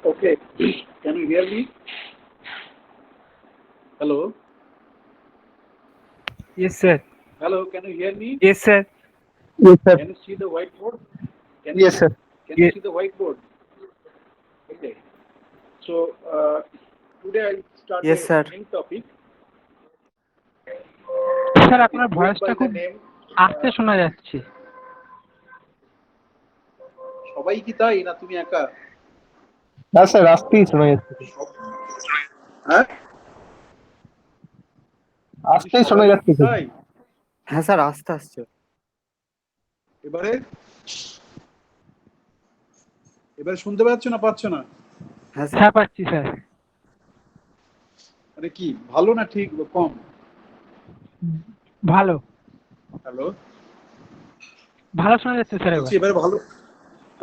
Okay. Can you hear me? Hello? Yes, sir. Hello, can you hear me? Yes, sir. Yes, sir. Can you see the whiteboard? Can you Yes, sir. can you Ye- see the whiteboard? Okay. So today I'll start yes, a sir. new topic. Sir It আপনার goes ভয়েসটা by the খুব name. আস্তে শোনা যাচ্ছে। সবাই কি তাই না তুমি একা? না স্যার আসতেই শোনা যাচ্ছে। হ্যাঁ? আসতেই শোনা সবারই যাচ্ছে কি স্যার। তাই? হ্যাঁ স্যার, আস্তে আসছে। এবারে এবারে শুনতে পাচ্ছ না পাচ্ছ না? হ্যাঁ স্যার। হ্যাঁ পাচ্ছি স্যার। মানে কি ভালো না ঠিক কম? ভালো হ্যালো? ভালো শোনা যাচ্ছে স্যার বলছি এবার। এবারে ভালো?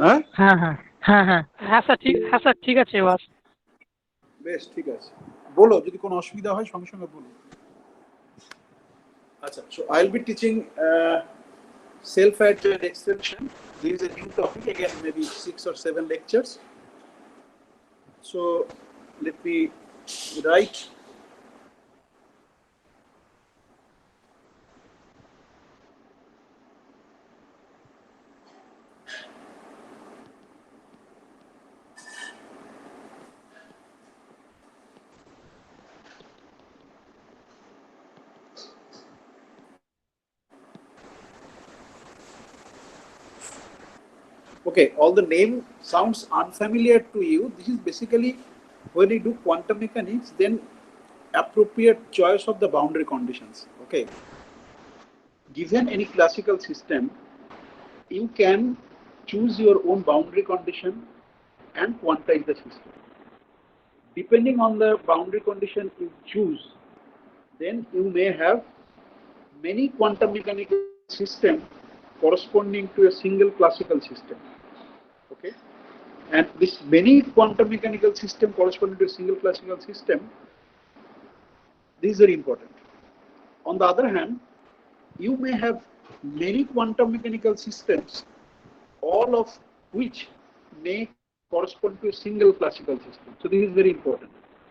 হ্যাঁ? হ্যাঁ হ্যাঁ হ্যাঁ হ্যাঁ হ্যাঁ স্যার ঠিক আছে এবার। বেশ ঠিক আছে। বলো যদি কোনো অসুবিধা হয় সঙ্গে সঙ্গে বলো। আচ্ছা, so I'll be teaching self-adjoint extension. This is a new topic again, maybe 6 or 7 lectures. So let me write. Okay, all the name sounds unfamiliar to you. This is basically when you do quantum mechanics, then appropriate choice of the boundary conditions. Okay, given any classical system, you can choose your own boundary condition and quantize the system. Depending on the boundary condition you choose, then you may have many quantum mechanical system corresponding to a single classical system. Okay, and this many quantum mechanical system corresponding to a single classical system, this is very important. On the other hand, you may have many quantum mechanical systems, all of which may correspond to a single classical system. So this is very important.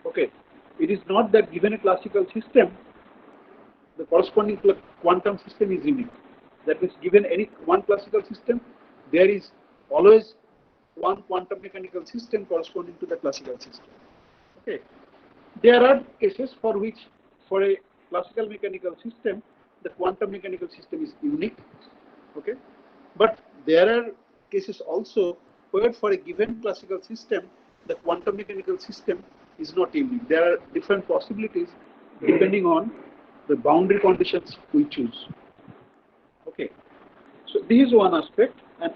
Okay, it is not that given a classical system, the corresponding quantum system is unique. That means given any one classical system, there is always one quantum mechanical system corresponding to the classical system. Okay, there are cases for which, for a classical mechanical system, the quantum mechanical system is unique. Okay, but there are cases also where for a given classical system, the quantum mechanical system is not unique. There are different possibilities depending on the boundary conditions we choose. Okay, so this is one aspect. And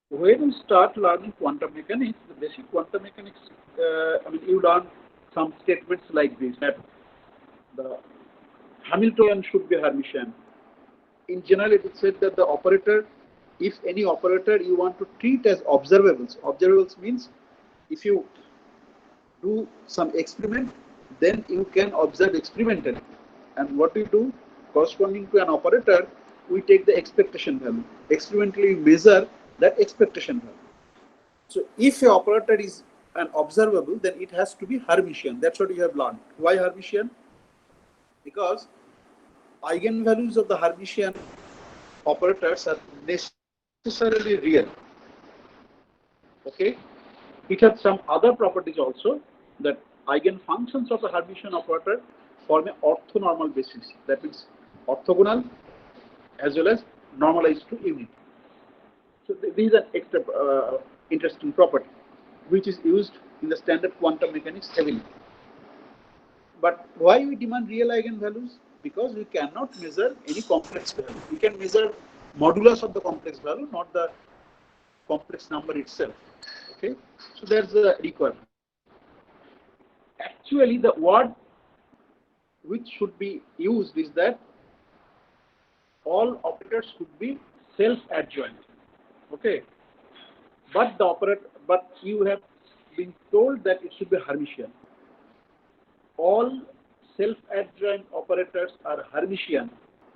when you start learning quantum mechanics, the basic quantum mechanics, you learn some statements like this, that the Hamiltonian should be Hermitian. In general, it is said that the operator, if any operator you want to treat as observables means if you do some experiment, then you can observe experimentally. And what we do, corresponding to an operator, we take the expectation value. Experimentally, we measure that expectation value. So if a operator is an observable, then it has to be Hermitian. That's what we have learned. Why Hermitian? Because eigenvalues of the Hermitian operators are necessarily real. Okay, it has some other properties also, that eigenfunctions of a Hermitian operator form an orthonormal basis. That means orthogonal as well as normalized to unity. So this is an extra interesting property which is used in the standard quantum mechanics heavily. But why we demand real eigenvalues? Because we cannot measure any complex value. We can measure modulus of the complex value, not the complex number itself. Okay, so there's a requirement. Actually, the word which should be used is that all operators should be self-adjoint. Okay, but you have been told that it should be Hermitian. All self-adjoint operators are Hermitian,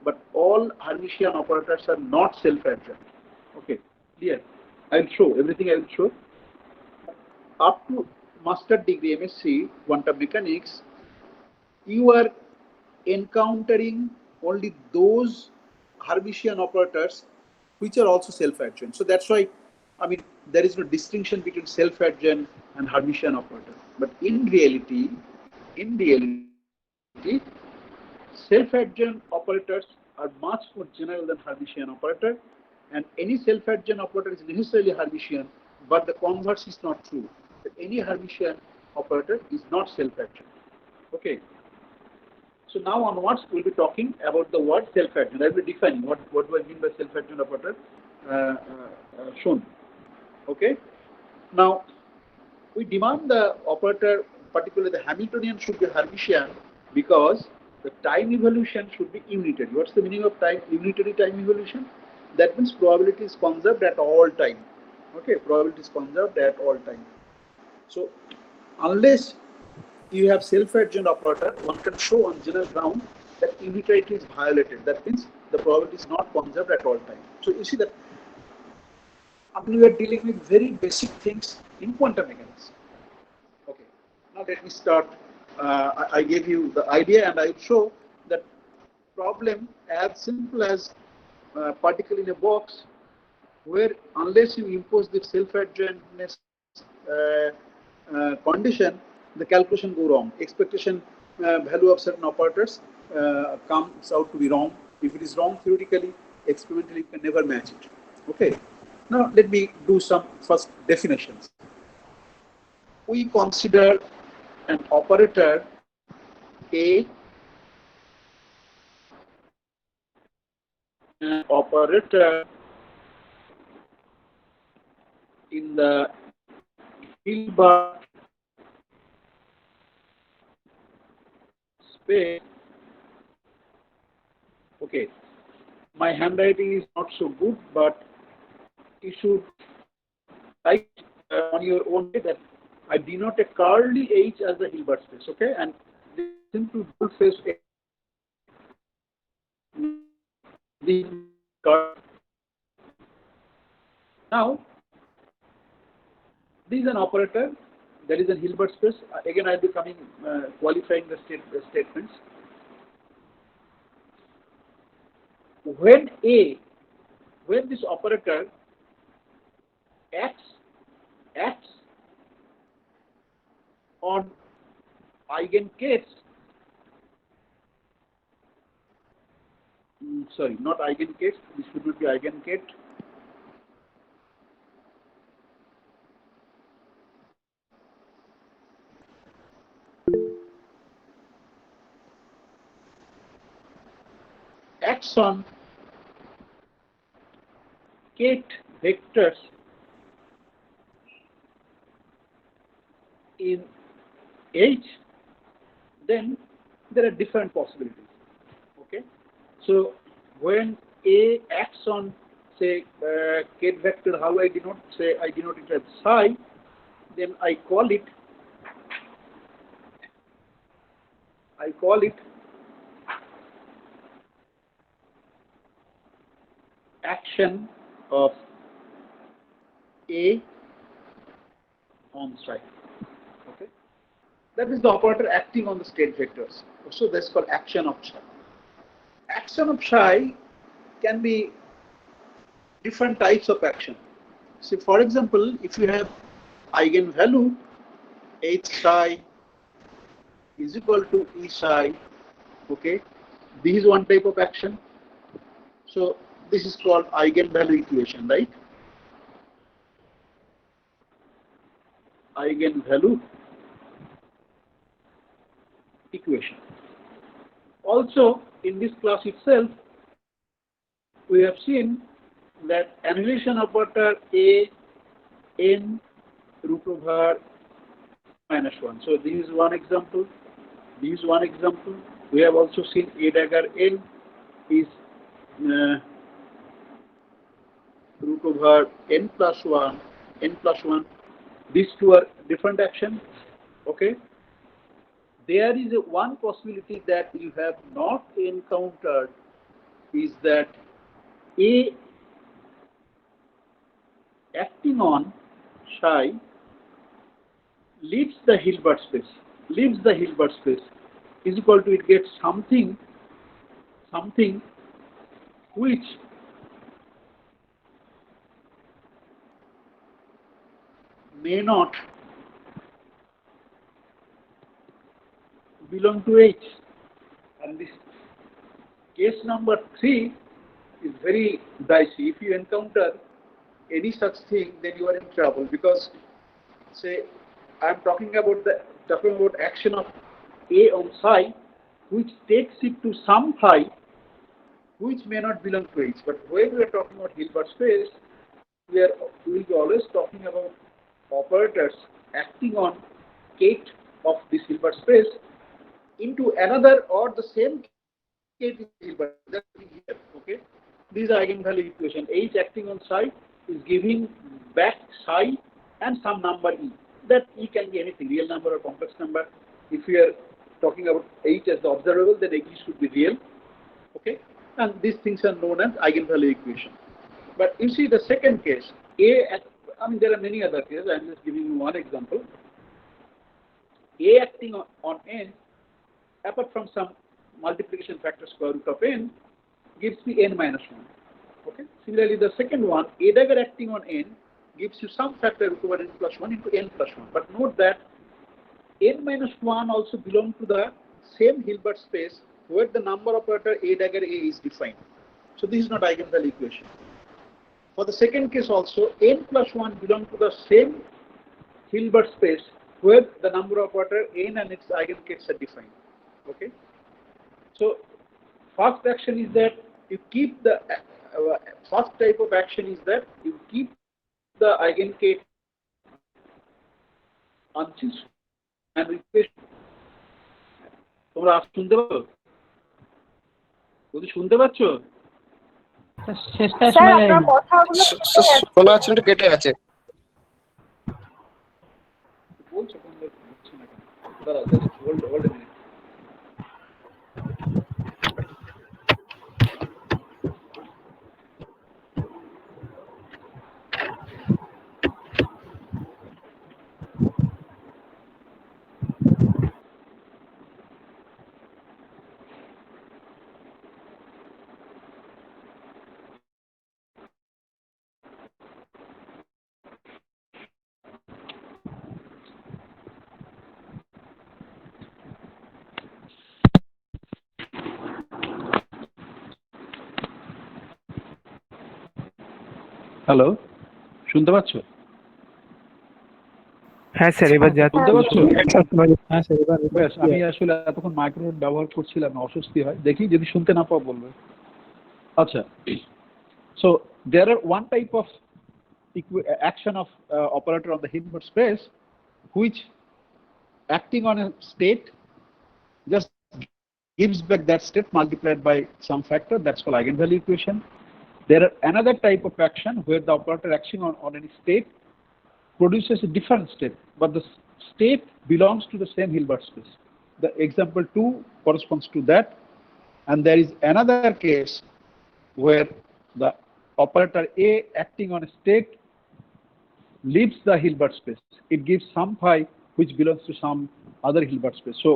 but all Hermitian operators are not self-adjoint. Okay, clear? I'll show everything. I will show. up to master degree MSc quantum mechanics, you are encountering only those Hermitian operators which are also self-adjoint. So that's why, I mean, there is no distinction between self-adjoint and Hermitian operator. But in reality, self-adjoint operators are much more general than Hermitian operator, and any self-adjoint operator is necessarily Hermitian, but the converse is not true. That any Hermitian operator is not self-adjoint. Okay. So now onwards, we'll be talking about the word self-adjoint. I'll be defining what do I mean by self-adjoint operator shown. Okay. Now, we demand the operator, particularly the Hamiltonian, should be Hermitian because the time evolution should be unitary. What's the meaning of time? Unitary time evolution? That means probability is conserved at all time. Okay, probability is conserved at all time. So, unless you have self-adjoint operator, one can show on general ground that unitarity is violated. That means the probability is not conserved at all time. So you see that we are dealing with very basic things in quantum mechanics. Okay. Now let me start. I gave you the idea, and I will show that problem as simple as particle in a box, where unless you impose the self-adjointness condition, the calculation go wrong. Expectation value of certain operators comes out to be wrong. If it is wrong theoretically, experimentally you can never match it. Okay. Now let me do some first definitions. We consider an operator A, an operator in the Hilbert space. Okay, my handwriting is not so good, but you should write on your own way that I denote a curly H as the Hilbert space. Okay, and this is simple full face. Now, this is an operator. There is a Hilbert space. Again, I'll be qualifying the statements. When this operator acts on eigenkets, sorry, not eigenkets, this should not be eigenket. Acts on ket vectors in H, then there are different possibilities. Okay, so when A acts on, say, ket vector, how I denote? Say I denote it as psi, then I call it action of A on psi. Okay, that is the operator acting on the state vectors. So that's called action of psi. Action of psi can be different types of action. So, for example, if you have eigenvalue H psi is equal to E psi, okay, this is one type of action. So this is called eigenvalue equation, right? Eigenvalue equation. Also, in this class itself, we have seen that annihilation operator A n root over -1. So this is one example. This is one example. We have also seen A dagger n is root over n plus 1. These two are different actions. Okay. There is one possibility that you have not encountered is that A acting on psi leaves the Hilbert space, is equal to, it gets something which may not belong to H. And this case number 3 is very dicey. If you encounter any such thing, then you are in trouble, because say I am talking about action of A on psi, which takes it to some phi which may not belong to H. But when we are talking about Hilbert space, we will be always talking about operators acting on kate of this Hilbert space into another or the same kate in Hilbert. That's here. Okay. This is the eigenvalue equation. H acting on psi is giving back psi and some number E. That E can be anything, real number or complex number. If we are talking about H as the observable, then H should be real. Okay. And these things are known as eigenvalue equation. But you see the second case, there are many other cases. I am just giving you one example. A acting on n, apart from some multiplication factor square root of n, gives me n minus 1. Okay. Similarly, the second one, A dagger acting on n, gives you some factor root over n plus 1 into n plus 1. But note that n minus 1 also belongs to the same Hilbert space where the number operator A dagger A is defined. So this is not eigenvalue equation. For the second case also, n plus 1 belong to the same Hilbert space where the number operator n and its eigengates are defined. Okay. So first action is that you keep the first type of action is that you keep the eigengate unchanged and replace. তোমরা শুনতে পাচ্ছো? যদি শুনতে পাচ্ছো? শেষটা sir শোনা আপনার যায়নি। কথাগুলো শোনা যাচ্ছে একটু কেটে আছে। বলছো কোন হচ্ছে না কেন? দাঁড়াও, just hold a minute. Hello, শুনতে পাচ্ছ? হ্যাঁ স্যার, এবার যাচ্ছে। শুনতে পাচ্ছ? হ্যাঁ স্যার, এবার বেশ, আমি আসলে এতক্ষণ মাইক্রোফোন ব্যবহার করছিলাম, অস্বস্তি হয়। দেখি যদি শুনতে না পাও বলবে। আচ্ছা, so there are one type of action of operator on the Hilbert space which acting on a state just gives back that state multiplied by some factor. That's called eigenvalue equation. There are another type of action where the operator acting on any state produces a different state, but the state belongs to the same Hilbert space. The example 2 corresponds to that, and there is another case where the operator A acting on a state leaves the Hilbert space. It gives some phi which belongs to some other Hilbert space. So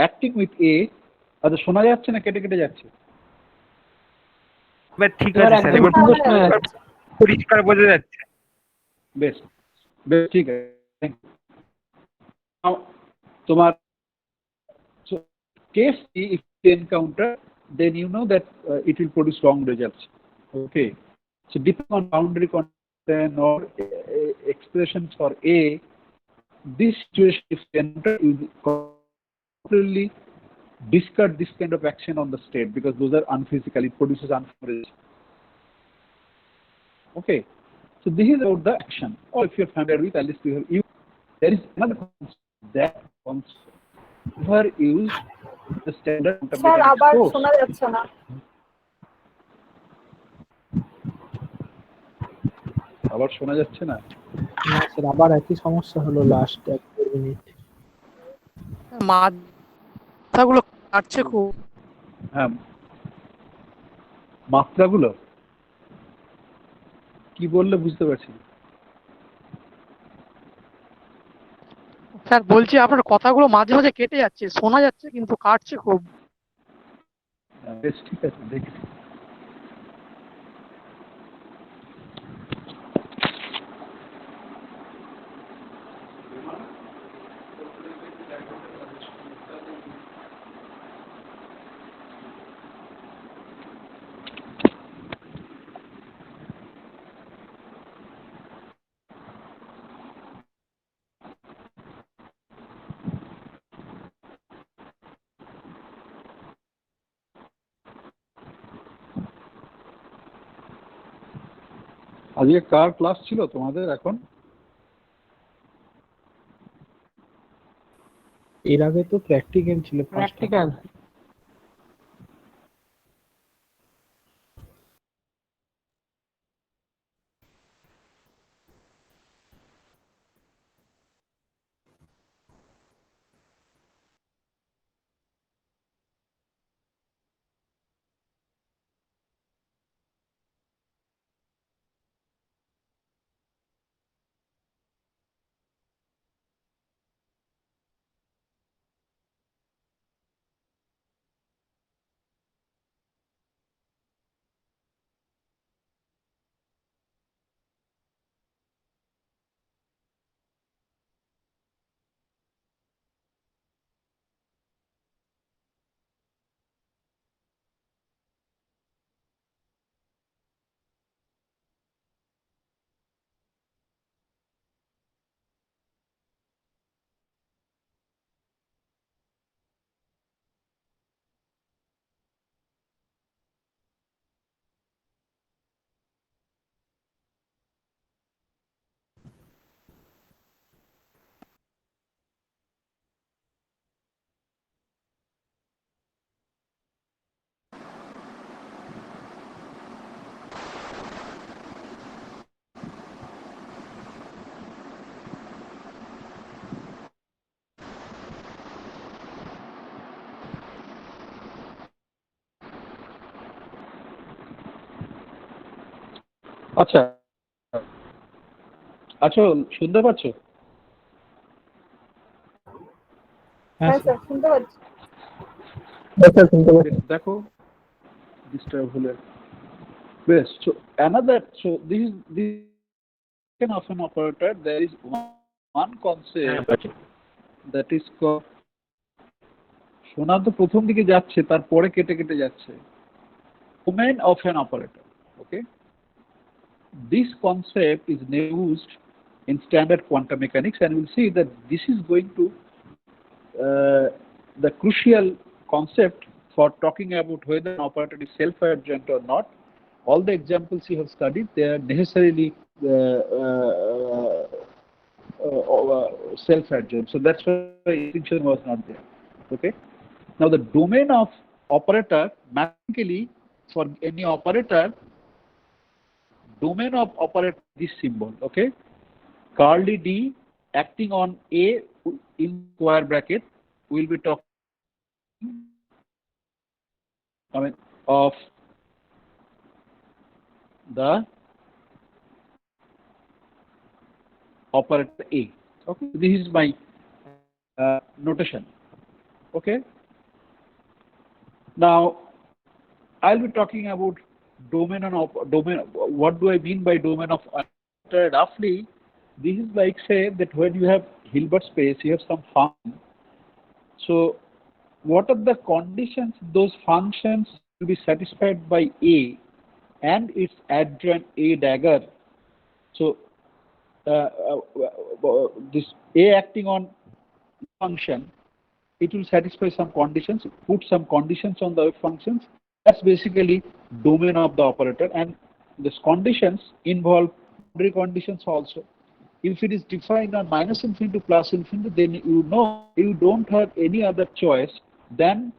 acting with A, আচ্ছা শোনা যাচ্ছে না কেটে কেটে যাচ্ছে? এবার ঠিক এবার আছে স্যার, একদম এবার সুন্দর শোনা যাচ্ছে। পরিষ্কার বোঝা যাচ্ছে। বেশ বেশ ঠিক আছে। তোমার case if you encounter, then you know that it will produce wrong results. Okay, so depending on boundary content or expressions for A, this situation if you enter, you completely discard this kind of action on the state because those are unphysical. It produces unphysical results. Okay, so this is about the action. Or if you're familiar with, at least you there is another concept that never use the standard quantum sir mechanics আবার course. শোনা যাচ্ছে না। আবার শোনা যাচ্ছে না? না sir, আবার একই সমস্যা হলো লাস্ট 1-2 মিনিট। মাথাগুলো কাটছে খুব। হ্যাঁ, মাত্রাগুলো কি বললে বুঝতে পারছি না। স্যার বলছি আপনার কথাগুলো মাঝে মাঝে কেটে যাচ্ছে, শোনা যাচ্ছে কিন্তু কাটছে খুব। বেশ, ঠিক আছে, দেখি। আজকে কার ক্লাস ছিল তোমাদের এখন? এর আগে তো প্র্যাকটিক্যাল ছিল ফার্স্ট। প্র্যাকটিক্যাল। আচ্ছা আচ্ছা, শুনতে পাচ্ছ? হ্যাঁ স্যার শুনতে পাচ্ছি। বেশ, দেখো ডিস্টার্ব হলে বেশ। So another, so this of an operator, there is one concept that is called, শোনা তো প্রথম দিকে যাচ্ছে, তারপরে কেটে কেটে যাচ্ছে, domain of an operator. Okay, this concept is used in standard quantum mechanics, and we'll see that this is going to the crucial concept for talking about whether an operator is self-adjoint or not. All the examples you have studied, they are necessarily self-adjoint. So that's why distinction was not there. Okay. Now the domain of operator, mathematically, for any operator, domain of operator this symbol. Okay. Curly D acting on A in square bracket, we'll be talking of the operator A. Okay, this is my notation. Okay. Now I'll be talking about domain and domain. What do I mean by domain of operator? Roughly, this is like, say that when you have Hilbert space, you have some function. So what are the conditions those functions will be satisfied by A and its adjoint A dagger? So this A acting on function, it will satisfy some conditions, put some conditions on the wave functions. That's basically domain of the operator, and these conditions involve boundary conditions also. If it is defined on minus infinity to plus infinity, then you know you don't have any other choice than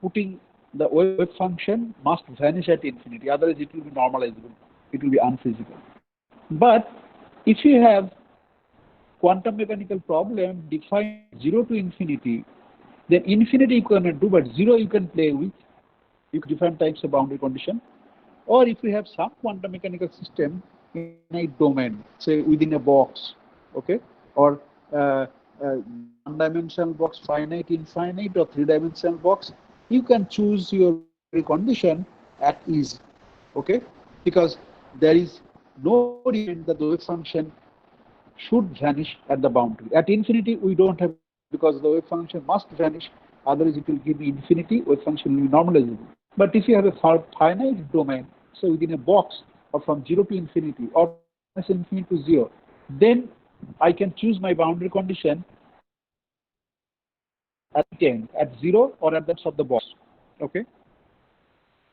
putting the wave function must vanish at infinity, otherwise it will be normalizable, it will be unfeasible. But if you have quantum mechanical problem defined 0 to infinity, then infinity you cannot do, but 0 you can play with. You can different types of boundary condition. Or if you have some quantum mechanical system in a domain, say within a box, okay, or one-dimensional box, finite, infinite, or three-dimensional box, you can choose your condition at ease. Okay, because there is no reason that the wave function should vanish at the boundary. At infinity, we don't have, because the wave function must vanish, otherwise it will give me infinity, wave function will be normalizable. But if you have a finite domain, so within a box, or from 0 to infinity, or infinity to 0, then I can choose my boundary condition at 10, at 0, or at the depths of the box. Okay.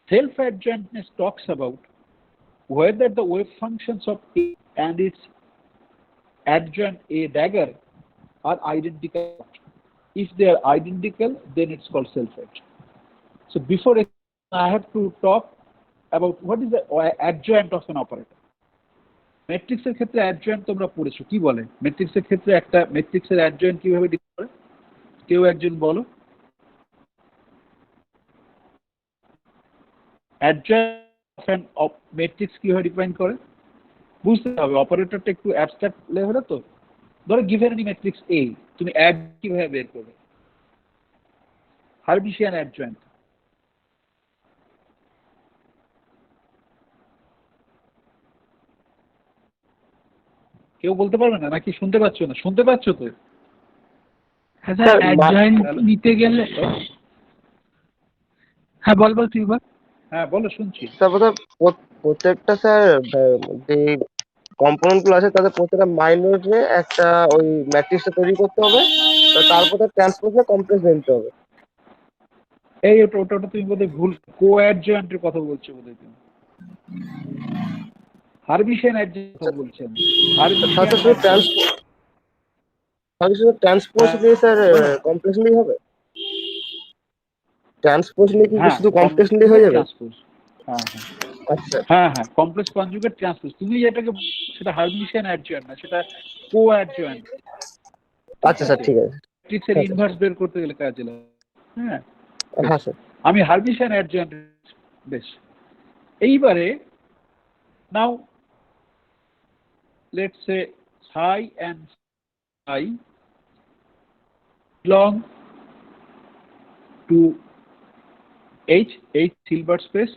Self-adjointness talks about whether the wave functions of A and its adjoint A dagger are identical. If they are identical, then it's called self-adjoint. So before I have to talk about what is the adjoint of an operator. ম্যাট্রিক্সের ক্ষেত্রে adjoint তোমরা পড়েছো, কি বলে ম্যাট্রিক্সের ক্ষেত্রে একটা ম্যাট্রিক্সের অ্যাডজয়েন্ট কিভাবে ডিফাইন করে? কেউ একজন বলো। অ্যাডজয়েন্ট অফ ম্যাট্রিক্স কিভাবে ডিফাইন করে বুঝতে হবে। অপারেটরটা একটু অ্যাবস্ট্রাক্ট লেভেলে, তো ধরো গিভেন এনি ম্যাট্রিক্স এ, তুমি অ্যাড কিভাবে বের করবে? Hermitian adjoint. কেউ বলতে পারবে না নাকি শুনতে পাচ্ছ না? শুনতে পাচ্ছ তো? হ্যাঁ স্যার, অ্যাডজয়েন্ট নিতে গেলে হ্যাঁ বল তুই বল। হ্যাঁ বলো, শুনছি। তারপরে প্রত্যেকটা স্যার যে কম্পোনেন্ট গুলো আছে তাদের প্রত্যেকটা মাইনরে একটা ওই ম্যাট্রিক্সটা তৈরি করতে হবে, তারপরে ট্রান্সপোজে কমপ্লেক্স নিতে হবে। এই ওটা তুমি বোধহয় ভুল কোঅ্যাডজয়েন্টের কথা বলছো বোধহয় তুমি। হার্মিশিয়ান অ্যাডজয়েন্ট কথা বলছেন। ট্রান্সপোজ নিয়ে স্যার কমপ্লেক্স নিয়ে হবে? ট্রান্সপোজ নিয়ে কি শুধু কমপ্লেক্স নিয়ে হয়ে যাবে? আচ্ছা, হ্যাঁ কমপ্লেক্স কনজুগেট ট্রান্সপোজ। তুমি যেটাকে সেটা হার্মিশিয়ান অ্যাডজয়েন্ট না, সেটা কোঅ্যাডজয়েন্ট। আচ্ছা স্যার, ঠিক আছে। ম্যাট্রিক্সের ইনভার্স বের করতে গেলে কাজে লাগে। হ্যাঁ স্যার, আমি হার্মিশিয়ান অ্যাডজয়েন্ট। বেশ, এইবারে নাও let's say psi and psi belong to H Hilbert space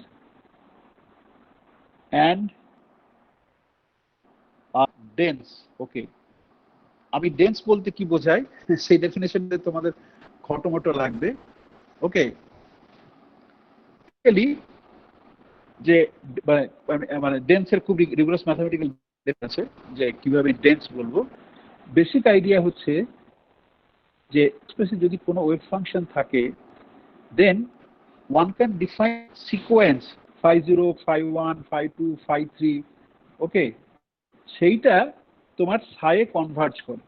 and are dense. Okay, আমি ডেন্স বলতে কি বোঝাই সেই ডেফিনেশনটা তোমাদের খটোমটো লাগবে। ওকে, যে মানে ডেন্সের খুব রিগোরাস ম্যাথমেটিক্যাল আছে যে কিভাবে ডেন্স বলবো। বেসিক আইডিয়া হচ্ছে যে স্পেসে যদি কোনো ওয়েভ ফাংশন থাকে, then one can define sequence phi0, phi1, phi2, phi3। Okay, সেইটা তোমার সাইয়ে কনভার্জ করে,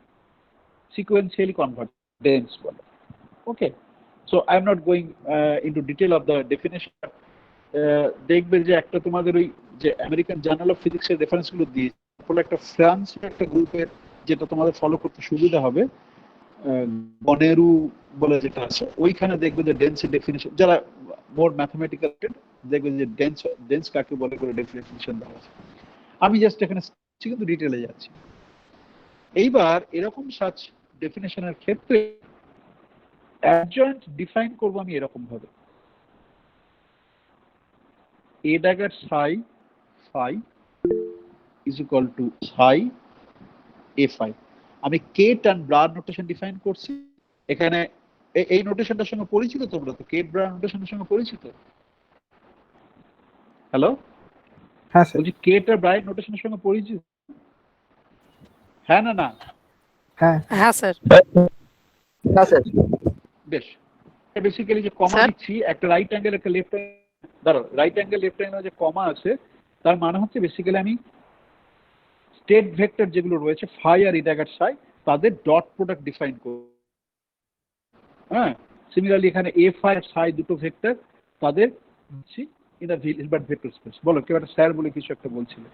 সিকোয়েন্সিয়ালি কনভার্ট, ডেন্স বলে। Okay, so I am not going into detail of the definition. দেখবে যে একটা তোমাদের ওই যে আমেরিকান জার্নাল অফ ফিজিক্সের রেফারেন্সগুলো দিয়েছে, একটা ফ্রান্সের একটা গ্রুপের, যেটা তোমাদের ফলো করতে সুবিধা হবে, বনেরু বলে যেটা আছে, ওইখানে দেখবে যে ডেন্সের ডেফিনেশন, যারা মোর ম্যাথমেটিক্যাল দেখবে যে ডেন্স কাকে বলে করে ডেফিনেশন দেওয়া আছে। আমি জাস্ট এখানে কিন্তু ডিটেলে যাচ্ছি। এইবার এরকম সাচ ডেফিনেশনের ক্ষেত্রে অ্যাডজয়েন্ট ডিফাইন করব আমি এরকম ভাবে, A dagger psi phi is equal to psi A phi। আমি কেট অ্যান্ড ব্রার নোটেশন ডিফাইন করছি এখানে। এই নোটেশনটার সঙ্গে পরিচিত তোমরা তো? কেট ব্রার নোটেশনের সঙ্গে পরিচিত? হ্যালো, হ্যাঁ স্যার। বলছি কেট আর ব্রার নোটেশনের সঙ্গে পরিচিত? হ্যাঁ না না? হ্যাঁ হ্যাঁ স্যার। হ্যাঁ স্যার। বেশ, বেসিক্যালি যে কমা দিচ্ছি, একটা রাইট অ্যাঙ্গেল একটা লেফট অ্যাঙ্গেল, ধরো রাইট অ্যাঙ্গেল লেফট অ্যাঙ্গেল যে কমা আছে, তার মানে হচ্ছে বেসিক্যালি আমি স্টেট ভেক্টর যেগুলো রয়েছে ফাই আর ইডাগার সাই, তাদের ডট প্রোডাক্ট ডিফাইন করব। হ্যাঁ, সিমিলারলি এখানে এ ফাই আর সাই দুটো ভেক্টর, তাদের in the Hilbert vector space. বলো, কেউ একটা স্যার বলে কিছু একটা বলছিলে।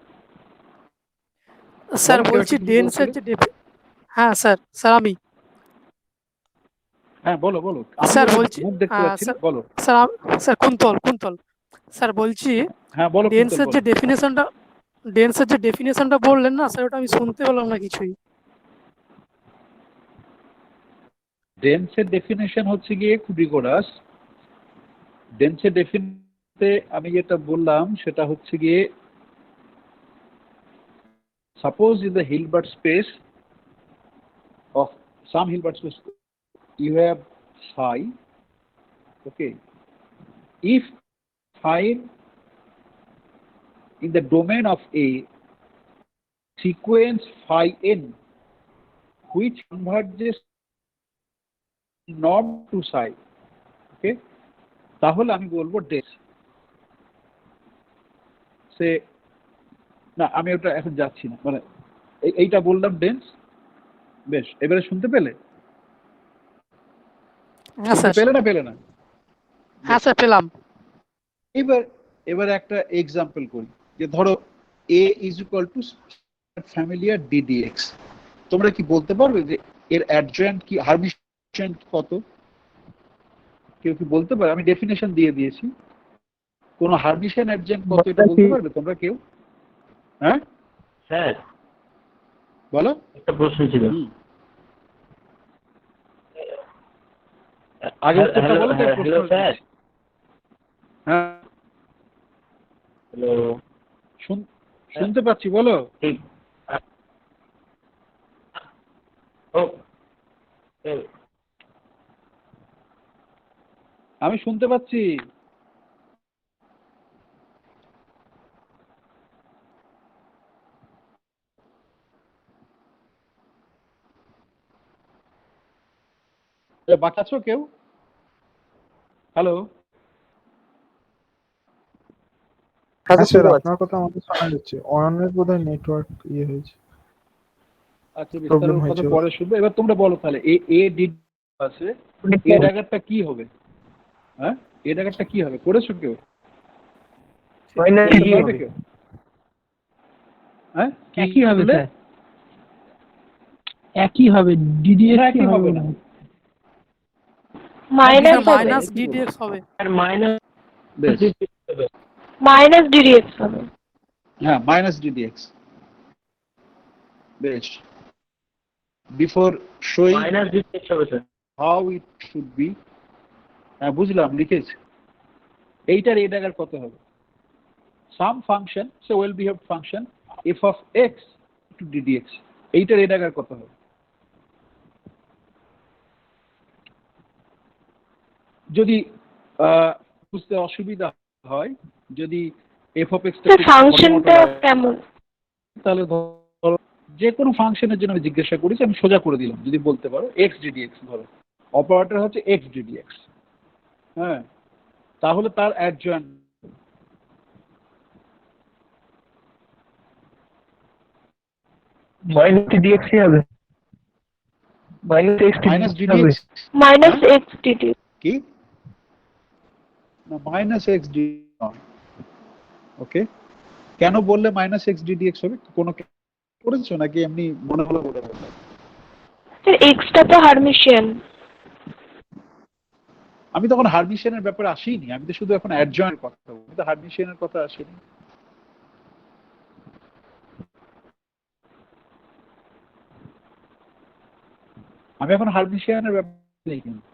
স্যার বলছি ডেন্সের যে হ্যাঁ স্যার আমি হ্যাঁ বলো স্যার বলছি মুখ দেখতে পাচ্ছি না, বলো স্যার কুন্তল স্যার বলছি হ্যাঁ বলো। ডেন্সের যে ডেফিনেশনটা বললেন না স্যার, ওটা আমি শুনতে পেলাম না কিছুই। ডেন্সের ডেফিনেশন হচ্ছে গিয়ে খুবই গোরাস। ডেন্সের ডেফিনেশনে আমি যেটা বললাম সেটা হচ্ছে গিয়ে suppose in the Hilbert space of some Hilbert space you have psi, okay, if phi in the domain of A sequence phi n which converges not to psi, okay, তাহলে আমি বলবো ডেন্স। সে না আমি ওটা এখন যাচ্ছি না, মানে এইটা বললাম ডেন্স। বেশ, এবারে শুনতে পেলে? হ্যাঁ শুনতে স্যার, পেলে না পেলে না? হ্যাঁ স্যার পেলাম। এবার এবার একটা এক্সাম্পল করি, যে ধরো a is equal to familiar ddx। তোমরা কি বলতে পারবে যে এর অ্যাডজয়েন্ট কি, হারমিশন কত? কেউ কি বলতে পারে? আমি ডেফিনেশন দিয়ে দিয়েছি, কোন হারমিশন অ্যাডজয়েন্ট কত এটা বলতে পারবে তোমরা কেউ? হ্যাঁ স্যার বলো। একটা প্রশ্ন ছিল। আগে উত্তরটা বলো তো, হ্যালো স্যার। হ্যাঁ হ্যালো, শুনতে পাচ্ছি, বলো। ঠিক। ও আমি শুনতে পাচ্ছি। বাকি আছো কেউ? হ্যালো, হ্যাঁ স্যার, আপনার কথা আমাদের শোনা যাচ্ছে। অয়নের বোধহয় নেটওয়ার্ক ইয়ে হয়েছে, আচ্ছা বেশ, প্রবলেম তাহলে ওর হয়েছে কথা ওর। পরে শুনবো। এবার তোমরা বলো তাহলে এ ডি আছে, এর আগারটা কি হবে? হ্যাঁ, এর আগারটা কি হবে? করেছো কেউ? মাইনাস বলতে ডি পারবে হবে। কেউ? হ্যাঁ একই হবে বললে? স্যার, একই হবে, ডিডিএক্স হ্যাঁ, কি একই হবে হবে না? না। মাইনাস হবে। মাইনাস ডিডিএক্স হবে। আর মাইনাস বেশ, মাইনাস ডিডিএক্স হবে। হ্যাঁ মাইনাস ddx। বেশ, বিফোর শোয়িং মাইনাস ডিটেক্ট হবে sir. How it should be, হ্যাঁ বুঝলাম, লিখেছি। এইটার এ ডাগার কত হবে? Some function, say well behaved function F of X to ddx, এইটার এ ডাগার কত হবে? যদি বুঝতে অসুবিধা হয়, যদি এফ অফ এক্স ফাংশনটা কেমন? তাহলে ধরো যে কোনো ফাংশনের জন্য আমি জিজ্ঞাসা করেছি, আমি সোজা করে দিলাম, যদি বলতে পারো এক্স ডিডিএক্স, ধরো অপারেটর হচ্ছে এক্স ডিডিএক্স, হ্যাঁ, তাহলে তার অ্যাডজয়েন্ট মাইনাস ডিএক্স হবে। মাইনাস এক্স মাইনাস ডিএক্স হবে। ডিডিএক্স। Minus x ddx. কি না, মাইনাস এক্স ডি, ওকে। কেন বললে মাইনাস এক্স ডিডিএক্স হবে? কোনো করেছো নাকি এমনি মনে হলো বলে বললে? স্যার এক্সটা তো হারমিশিয়ান। আমি তখন হারমিশিয়ানের ব্যাপারে আসিনি, আমি তো শুধু এখন অ্যাডজয়েন্ট কথা বলছি, আমি তো হারমিশিয়ানের কথা আসিনি। আমি এখন হারমিশিয়ানের ব্যাপারে নেই কিন্তু।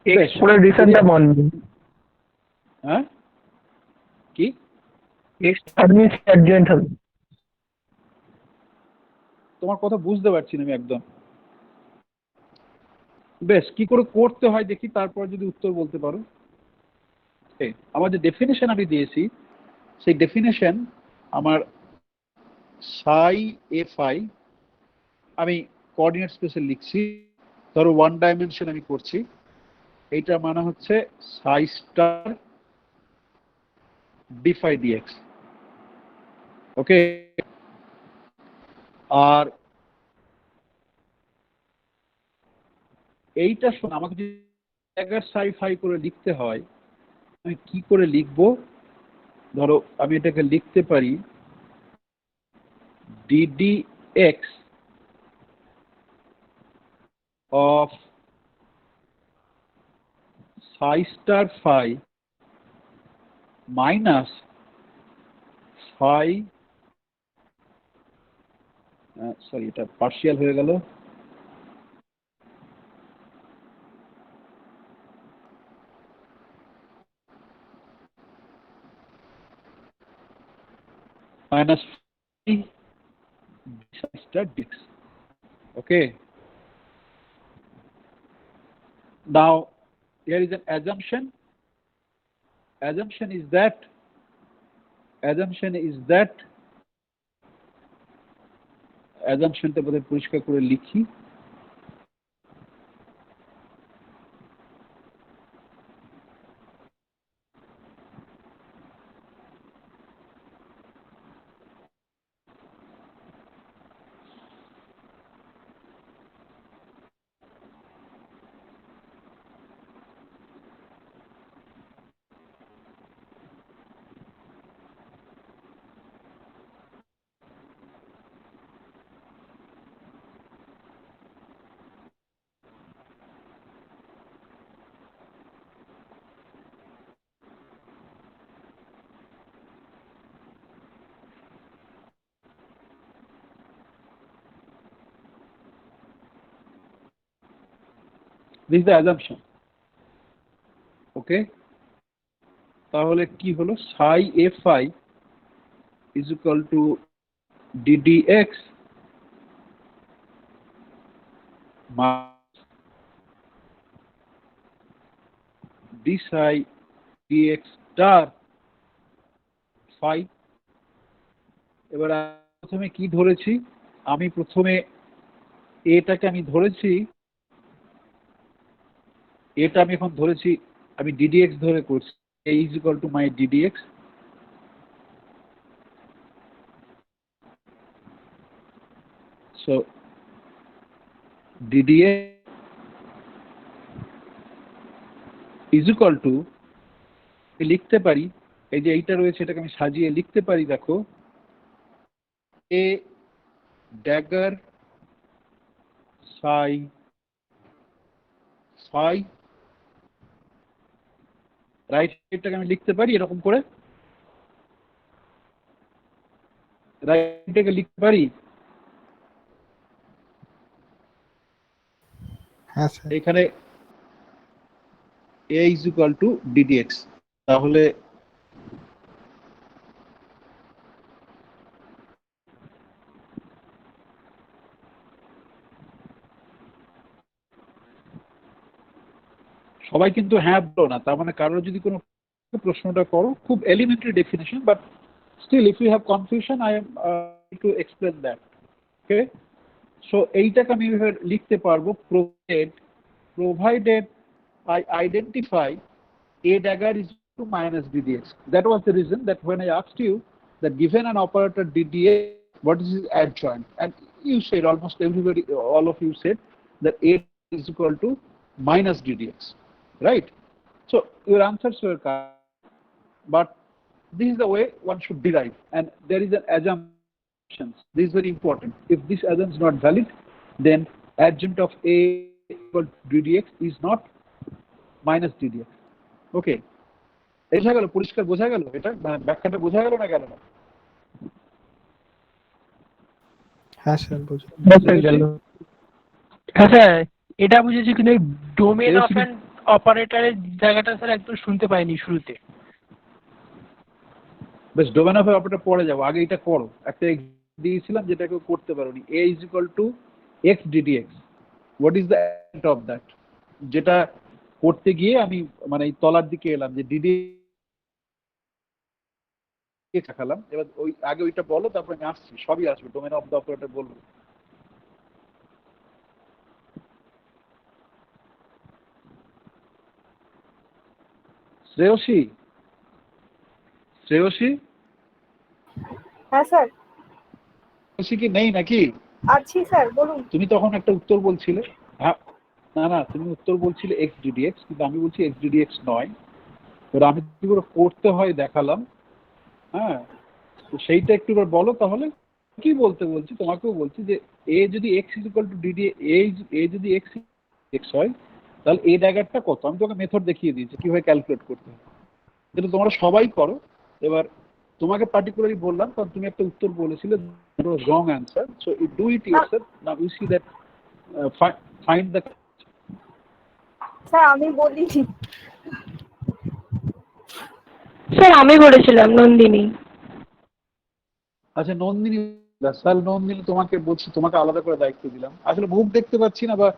এক্স পুরো রিসেন্টটা মানবে। হ্যাঁ কি? এক্স হারমিস অ্যাডজয়েন্ট হবে। তোমার কথা বুঝতে পারছি না আমি একদম। বেশ, কি করে করতে হয় দেখি, তারপর যদি উত্তর বলতে পারো। আমার যে ডেফিনেশন আমি দিয়েছি, সেই ডেফিনেশন আমার সাই এফ আই আমি কোঅর্ডিনেট স্পেসে লিখছি। ধরো ওয়ান ডাইমেনশন আমি করছি, এইটা মানে হচ্ছে সাই স্টার ডিফাই ডিএক্স, ওকে। আর এইটা শোন, আমাকে যদি জায়গার সাই ফাই করে লিখতে হয়, আমি কি করে লিখবো? ধরো আমি এটাকে লিখতে পারি ddx of psi star phi minus phi, sorry এটা পার্শিয়াল হয়ে গেল, minus phi d psi star dx. Okay. Now here is an assumption. Assumption is that assumptionটা বোধহয় পরিষ্কার করে লিখি। This is the assumption. Okay. তাহলে কি হলো psi a phi is equal to ddx minus d psi dx star phi। এবার প্রথমে কি ধরেছি, আমি প্রথমে এটাকে আমি ধরেছি, এটা আমি এখন ধরেছি, আমি ddx ধরে করছি, a is equal to my ddx। So ddx is equal to লিখতে পারি, এই যে এইটা রয়েছে এটাকে আমি সাজিয়ে লিখতে পারি, দেখো a dagger psi phi, right সাইডটাকে আমি লিখতে পারি এরকম করে, রাইট সাইডটাকে লিখতে পারি। হ্যাঁ স্যার। এখানে a is equal to ddx, তাহলে সবাই কিন্তু হ্যাঁ বলো না, তার মানে কারোর যদি কোনো প্রশ্নটা করো, খুব elementary definition, but still if you have confusion I am to explain that. Okay, so এইটাকে আমি লিখতে পারবো provided I identify a dagger is to minus ddx. That was the reason that when I asked you that given an operator ddx, what is its adjoint, and you said, almost everybody, all of you said that a is equal to minus ddx, right? So your answers were correct, but this is the way one should derive, and there is an assumption. This is very important. If this assumption is not valid, then adjoint of a equal to ddx is not minus ddx. Okay, বোঝা গেল, পরিষ্কার বোঝা গেল, এটা ব্যাখ্যাটা বোঝা গেল না, গেল না? হ্যাঁ স্যার বুঝলাম। হ্যাঁ স্যার, এটা বুঝেছি, কিন্তু ডোমেন অফ অ্যান অপারেটরের জায়গাটা স্যার একদম শুনতে পাইনি শুরুতে। বেশ, ডোমেন অফ অপারেটর পরে যাবো, আগে এটা করো। একটা দিয়েছিলাম যেটাকে করতে পারোনি, a is equal to x ddx, what is the end of that, যেটা করতে গিয়ে আমি মানে এই তলার দিকে এলাম যে ddx দেখালাম। এবার ওই আগে ওইটা বলো, তারপর আমি আসছি, সবই আসবে, ডোমেন অফ দ্য অপারেটর বলবো। শ্রেয়সী, শ্রেয়সী, হ্যাঁ স্যার, শ্রেয়সী কি নেই নাকি? আছি স্যার, বলুন। তুমি তখন একটা উত্তর বলছিলে, হ্যাঁ না না, তুমি উত্তর বলছিলে x ddx, কিন্তু আমি বলছি x ddx নয়। এবার আমি কি করে করতে হয় দেখালাম, হ্যাঁ, তো সেইটা একটু এবার বলো। তাহলে কি বলতে বলছি, তোমাকেও বলছি যে a যদি x is equal to ddx, a যদি x হয়, তাহলে a ড্যাগারটা কত, আমি তোমাকে মেথড দেখিয়ে দিয়েছি কিভাবে ক্যালকুলেট করতে হয়, যেটা তোমরা সবাই করো। এবার তোমাকে পার্টিকুলারলি বললাম কারণ তুমি একটা উত্তর বলেছিলে, wrong answer, so you do it yourself. Now you see that, find the. Sir আমি বলিনি স্যার, আমি বলেছিলাম নন্দিনী। আচ্ছা নন্দিনী, স্যার নন্দিনী তোমাকে বলছি, তোমাকে আলাদা করে দায়িত্ব দিলাম। আসলে মুখ দেখতে পাচ্ছি না বা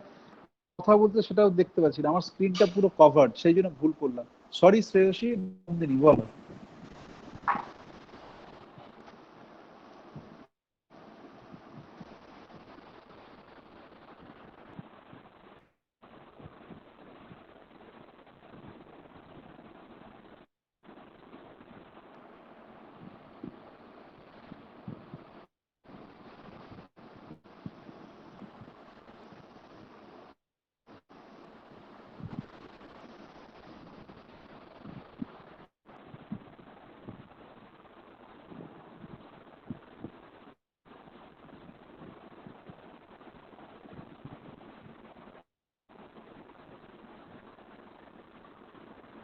কথা বলতে সেটাও দেখতে পাচ্ছি না, আমার স্ক্রিনটা পুরো কভার্ড, সেই জন্য ভুল করলাম। সরি শ্রেয়সী। নন্দিনী বলো।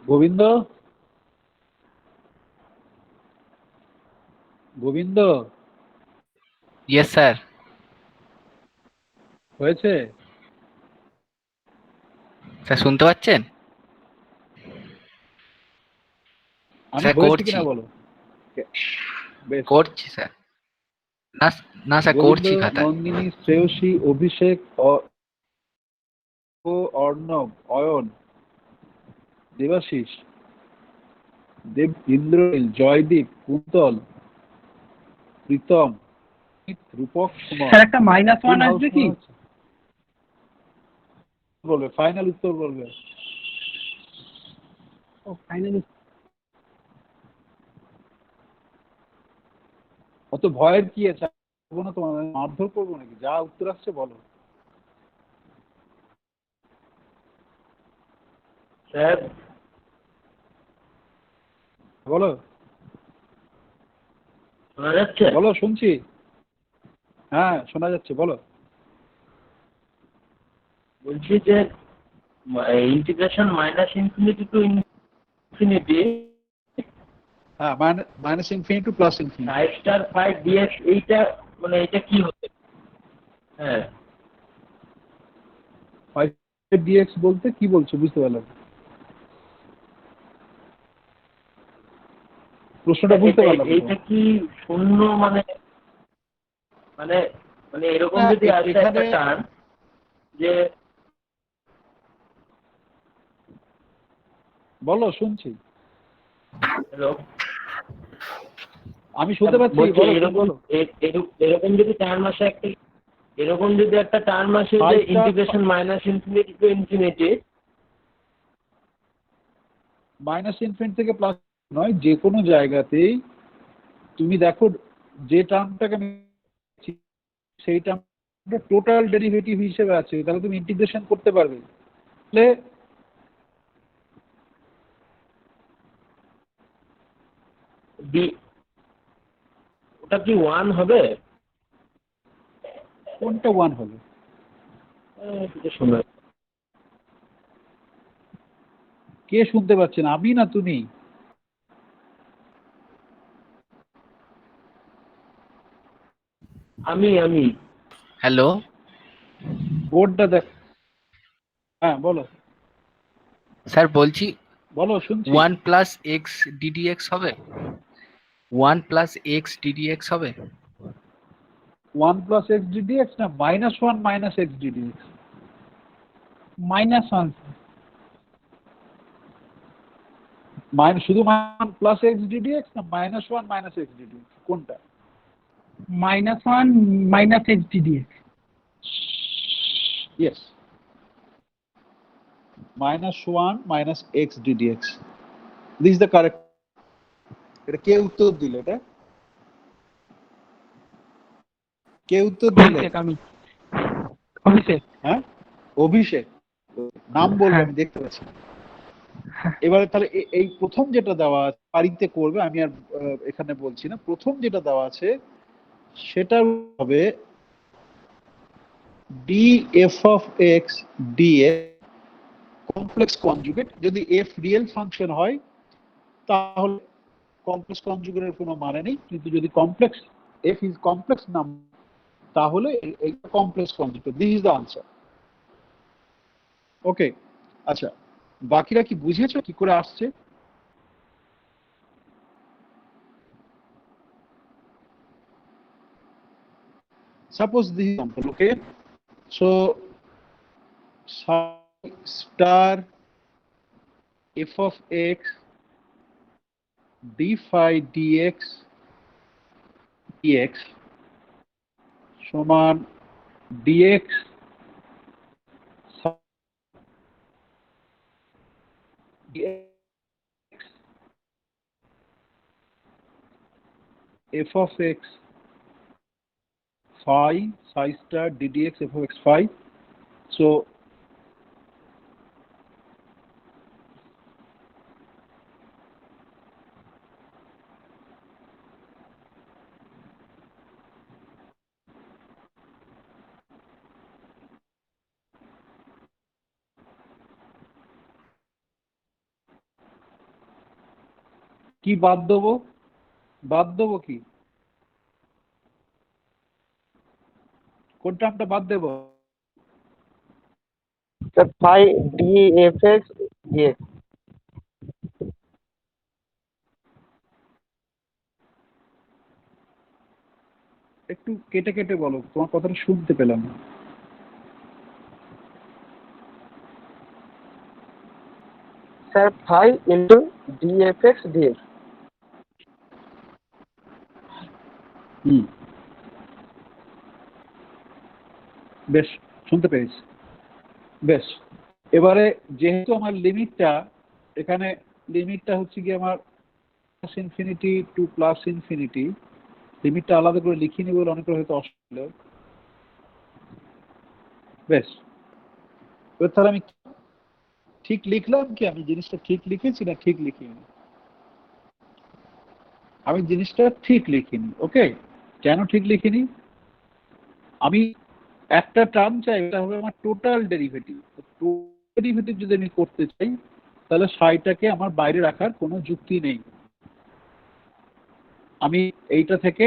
Govinda, Govinda yes sir. হয়েছে? স্যার শুনতে পাচ্ছেন? আমি স্যার হয়েছে করছি, কিনা বলো। বেশ। করছি স্যার। না না স্যার, গোবিন্দ, করছি খাতায়। নন্দিনী, শ্রেয়সী, অভিষেক, অর্ণব, অয়ন, দেবাশিস, দেব, ইন্দ্রনীল, জয়দীপ, কুন্তল, প্রীতম, রূপক, সুমন। স্যার একটা -1 Full house আসবে কি? মনে হচ্ছে? বলবে ফাইনাল উত্তর বলবে। ও ফাইনালি। অত ভয়ের কি আছে? বলবো না তোমার, মারধর করবো নাকি? যা উত্তর আসছে বলো। স্যার বলো শোনা যাচ্ছে? বলো, শুনছি। হ্যাঁ শোনা যাচ্ছে, বলো। বলছি যে ইন্টিগ্রেশন -∞ টু ইনফিনিটি হ্যাঁ, minus infinity two plus infinity. 5 dx, এইটা মানে এটা কি হতে? হ্যাঁ, 5dx বলতে কি বলছো বুঝতে পারলাম না। প্রশ্নটা বুঝতে পারলাম না। এইটা কি শূন্য মানে মানে মানে এরকম হ্যাঁ, যদি আসে একটা এখানে- টার্ম যে বলো, শুনছি, হ্যালো, আমি শুনতে পাচ্ছি, বলছি বলো, এরকম বলো। এরকম যদি টার্ম আসে একটা, এরকম যদি একটা টার্ম আসে যে Five-টা- integration -∞ to infinity, minus infinity থেকে প্লাস নয়, যে কোনো জায়গাতেই তুমি দেখো যে টার্মটাকে আমি সেই টার্মটা টোটাল ডেরিভেটিভ হিসেবে আছে, তাহলে তুমি ইন্টিগ্রেশন করতে পারবে। তাহলে ওটা কি 1 হবে? কোনটা 1 হবে? এটা শোনা কে শুনতে পাচ্ছে না, আমি না তুমি? আমি হ্যালো বোর্ডটা দেখ। হ্যাঁ বলো, স্যার, বলছি বলো, শুনছি। 1 প্লাস এক্স ডিডিএক্স হবে? 1 প্লাস এক্স ডিডিএক্স হবে? 1 প্লাস এক্স ডিডিএক্স না -1 মাইনাস এক্স ডিডিএক্স? -1 শুধু 1 প্লাস এক্স ডিডিএক্স না -1 মাইনাস এক্স ডিডিএক্স, কোনটা? -1 minus x dx। Yes, -1 minus x ddx, this is the correct. এটা কে উত্তর দিল? এটা কে উত্তর দিলে? অভিষেক, আমি অভিষেক। হ্যাঁ, অভিষেক। নাম বলবে, হ্যাঁ। আমি দেখতে পাচ্ছি। এবারে তাহলে এই প্রথম যেটা দেওয়া আছে পারিতে করবে, আমি আর এখানে বলছি না। প্রথম যেটা দেওয়া আছে সেটা হবে df of x dx complex conjugate. যদি f রিয়েল ফাংশন হয় তাহলে কমপ্লেক্স কনজুগেটের কোনো মানে নেই, কিন্তু যদি complex f is complex number তাহলে এটা complex conjugate. This is the answer. Okay, আচ্ছা, বাকিরা কি বুঝেছো কি করে আসছে? suppose this example, okay? So psi star f of x d phi dx সমান dx f of x phi star ddx f of x phi. So কি বাদ দেবো কি কোন টার্মটা বাদ দেবো? Sir phi DFX DX. একটু কেটে কেটে বলো, তোমার কথাটা শুনতে পেলাম না। Sir phi into DFX DX. বেশ, শুনতে পেরেছি। বেশ, এবারে যেহেতু আমার লিমিটটা এখানে লিমিটটা হচ্ছে কি আমার ইনফিনিটি টু প্লাস ইনফিনিটি, লিমিটটা আলাদা করে লিখিনি বলে অনেকের হয়তো অসুবিধা। বেশ, এবার তাহলে আমি ঠিক লিখলাম কি? আমি জিনিসটা ঠিক লিখেছি না ঠিক লিখিনি? আমি জিনিসটা ঠিক লিখিনি। ওকে, কেন ঠিক লিখিনি? আমি একটা টার্ম চাই, এটা হবে আমার টোটাল ডেরিভেটিভ। ডেরিভেটিভ যদি আমি করতে চাই তাহলে সাইটাকে আমার বাইরে রাখার কোনো যুক্তি নেই। আমি এইটা থেকে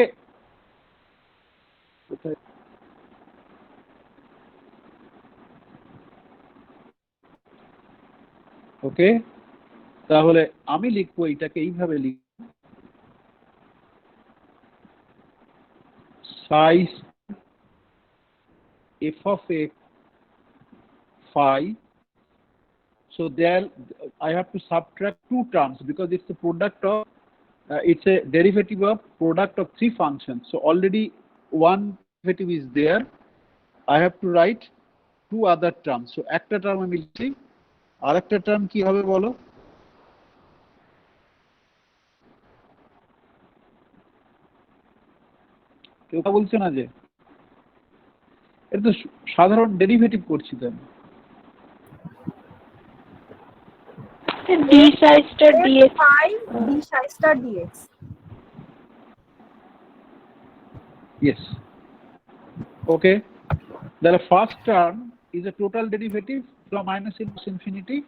ওকে, তাহলে আমি লিখবো এইটাকে এইভাবে লিখব, size f of x phi. So there I have to subtract two terms because it's a product of it's a derivative of product of three functions. So already one derivative is there. I have to write two other terms. So একটা term আমি লিখছি, আরেকটা term কি হবে বলো? কেউ বলছে না যে? এটা তো সাধারণ ডেরিভেটিভ করছি তো আমি। d psi star dx phi d psi star dx. Yes. Okay. The first term is a total derivative from minus infinity.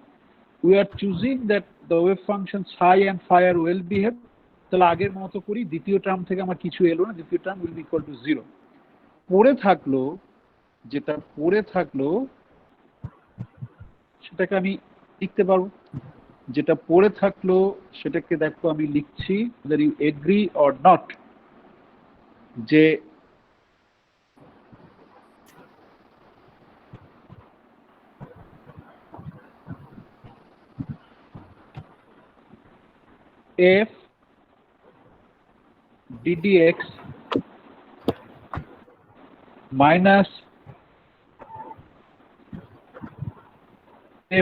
We are choosing that the wave function psi and phi are well behaved. তাহলে আগের মতো করি, দ্বিতীয় term থেকে আমার কিছু এলো না, দ্বিতীয় term will be equal to 0। পড়ে থাকলো যেটা পড়ে থাকলো সেটাকে আমি লিখতে পারবো। যেটা পড়ে থাকলো সেটাকে দেখো আমি লিখছি, whether you agree or not, যে f ddx minus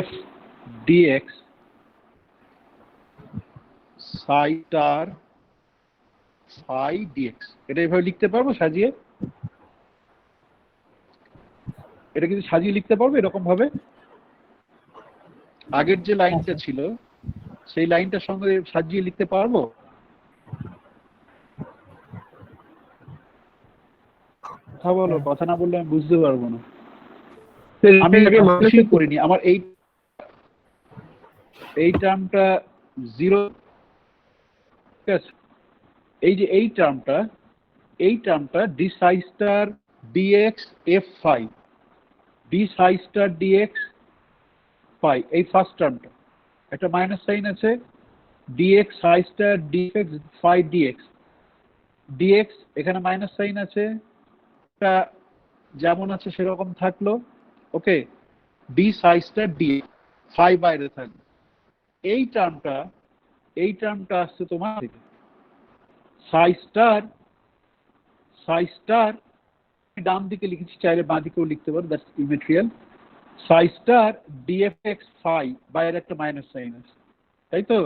f dx psi star phi dx, এটা এইভাবে লিখতে পারবো সাজিয়ে? এটা কিন্তু সাজিয়ে লিখতে পারবো এরকম ভাবে? আগের যে লাইনটা ছিল সেই লাইনটার সঙ্গে সাজিয়ে লিখতে পারবো? কথা বলো, কথা না বললে আমি বুঝতে পারবো না। আমি কিছুই করিনি, আমার এই টার্মটা 0, ঠিক আছে? এই যে এই টার্মটা d psi star dx f phi, d psi star dx phi, এই ফার্স্ট টার্মটা একটা মাইনাস সাইন আছে, dx psi star dx phi dx, dx এখানে মাইনাস সাইন আছে, টা যেমন আছে সেরকম থাকলো, okay, D psi star D phi বাইরে থাকবে। এই টার্মটা আসছে তোমার থেকে সাই স্টার ডান দিকে লিখেছি, চাইলে বাঁ দিকেও লিখতে পারো, that's immaterial. Psi star DFX phi বাইরে একটা মাইনাস সাইন আছে, তাই তো?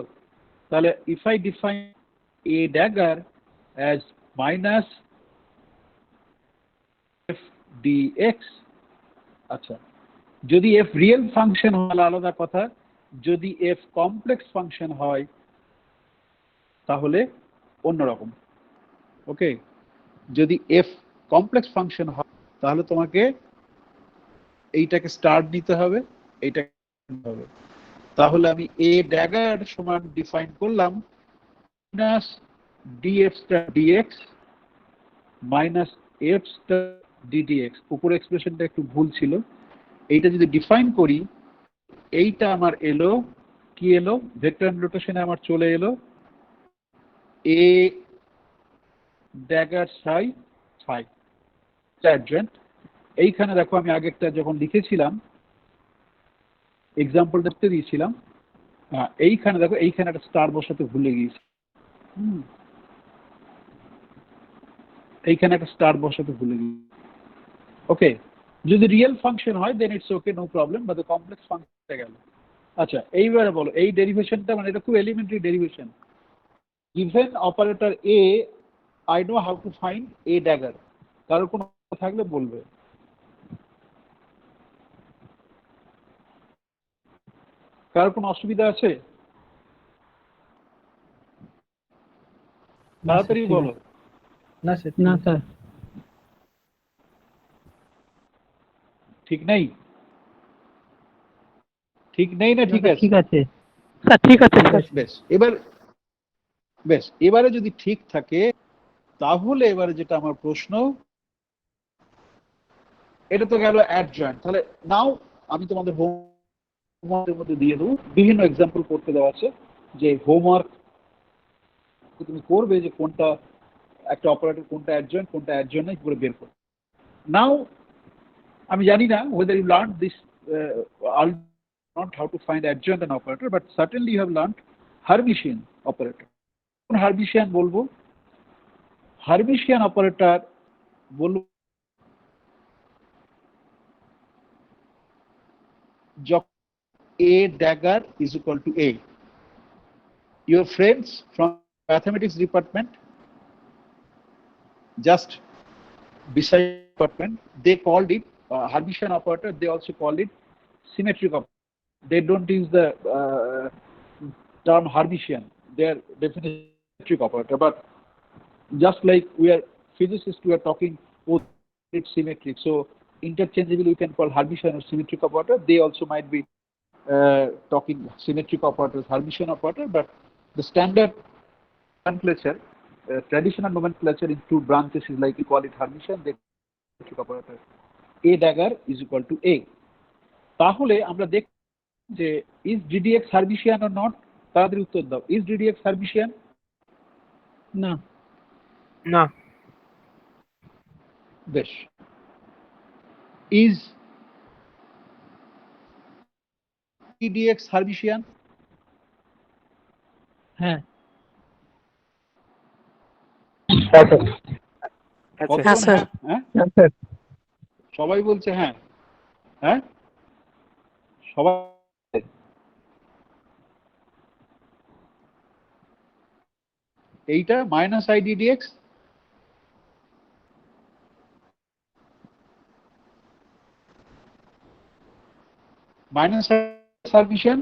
তাহলে if I define A dagger as minus F DX, আচ্ছা, যদি এফ রিয়েল ফাংশন হয় আলাদা কথা, যদি এফ কমপ্লেক্স ফাংশন হয় তাহলে অন্যরকম, ওকে? যদি এফ কমপ্লেক্স ফাংশন হয় তাহলে তোমাকে এইটাকে স্টার্ট নিতে হবে, এইটাকে নিতে হবে। তাহলে আমি এ ড্যাগার সমান ডিফাইন করলাম minus DF star DX minus F star DDX. উপরে এক্সপ্রেশনটা একটু ভুল ছিল, এইটা যদি ডিফাইন করি, এইটা আমার এলো কি এলো, ভেক্টর নোটেশনে আমার চলে এলো এ ড্যাগার সাই ফাই অ্যাডজয়েন্ট। এইখানে দেখো আমি আগেরটা যখন লিখেছিলাম এক্সাম্পল দেখতে দিয়েছিলাম, এইখানে দেখো এইখানে একটা স্টার বসাতে ভুলে গিয়েছি, এইখানে একটা স্টার বসাতে ভুলে গিয়েছি, ওকে? যদি রিয়েল ফাংশন হয় then it's okay, no problem, but the complex ফাংশনটা গেল। আচ্ছা, এইবারে বলো এই ডেরিভেশনটা, মানে এটা খুব elementary derivation. Given operator A, I know how to find a dagger. কারোর কোনো থাকলে বলবে। কারোর কোনো অসুবিধা আছে? তাড়াতাড়ি বলো। না স্যার, না স্যার, ঠিক নেই? ঠিক নেই না ঠিক আছে? ঠিক আছে স্যার, ঠিক আছে স্যার। বেশ, এবারে যদি ঠিক থাকে তাহলে এবারে যেটা আমার প্রশ্ন, এটা তো গেল অ্যাডজয়েন্ট। তাহলে নাও আমি তোমাদের হোমওয়ার্কের মধ্যে দিয়ে দেবো, বিভিন্ন এক্সাম্পল করতে দেওয়া আছে, যে হোমওয়ার্ক তুমি করবে যে কোনটা একটা অপারেটর, কোনটা অ্যাডজয়েন্ট নয়, করে বের করো। নাও আমি জানি না whether you learned this not how to find adjoint an operator, but certainly you have learned Hermitian operator. কোন Hermitian বলবো? Hermitian operator বলবো যখন a dagger is equal to a. Your friends from mathematics department, just beside department, they called it Hermitian operator. They also called it symmetric operator. They don't use the term Hermitian. They are definitely symmetric operator. But just like we are physicists, we are talking both it's symmetric. So interchangeably we can call Hermitian or symmetric operator. They also might be talking symmetric operators, Hermitian operator. But the standard nomenclature, traditional nomenclature in two branches is like you call it Hermitian, they symmetric operator. A dagger is equal to A. তাহলে আমরা দেখ যে is DDX Hermitian or not? তাড়াতাড়ি উত্তর দাও। is DDX Hermitian? না, না। বেশ। is DDX Hermitian? হ্যাঁ কতজন হ্যাঁ, স্যার। হ্যাঁ? হ্যাঁ স্যার। সবাই বলছে হ্যাঁ, হ্যাঁ সবাই। এইটা মাইনাস আই ডিডিএক্স, মাইনাস সার্ভিশন,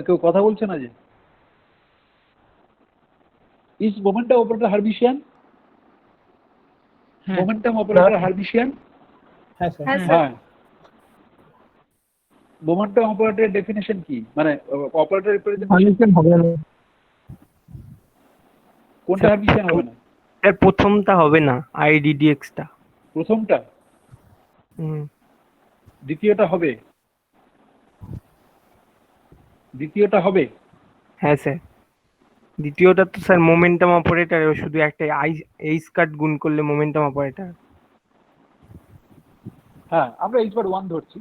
কেউ কথা বলছে না যে is momentum operator Hermitian? momentum operator Hermitian? হ্যাঁ স্যার। হ্যাঁ স্যার। হ্যাঁ। momentum operator ডেফিনিশন কি, মানে অপারেটর রিপ্রেজেন্টেশন Hermitian হবে না। কোনটা Hermitian হবে না? স্যার প্রথমটা হবে না, IDDX টা। প্রথমটা, হুম। দ্বিতীয়টা হবে, দ্বিতীয়টা হবে। হ্যাঁ স্যার, দ্বিতীয়টা তো স্যার মোমেন্টাম অপারেটর, শুধু একটা এইচ কাট গুণ করলে মোমেন্টাম অপারেটর। হ্যাঁ, আমরা h বার 1 ধরছি।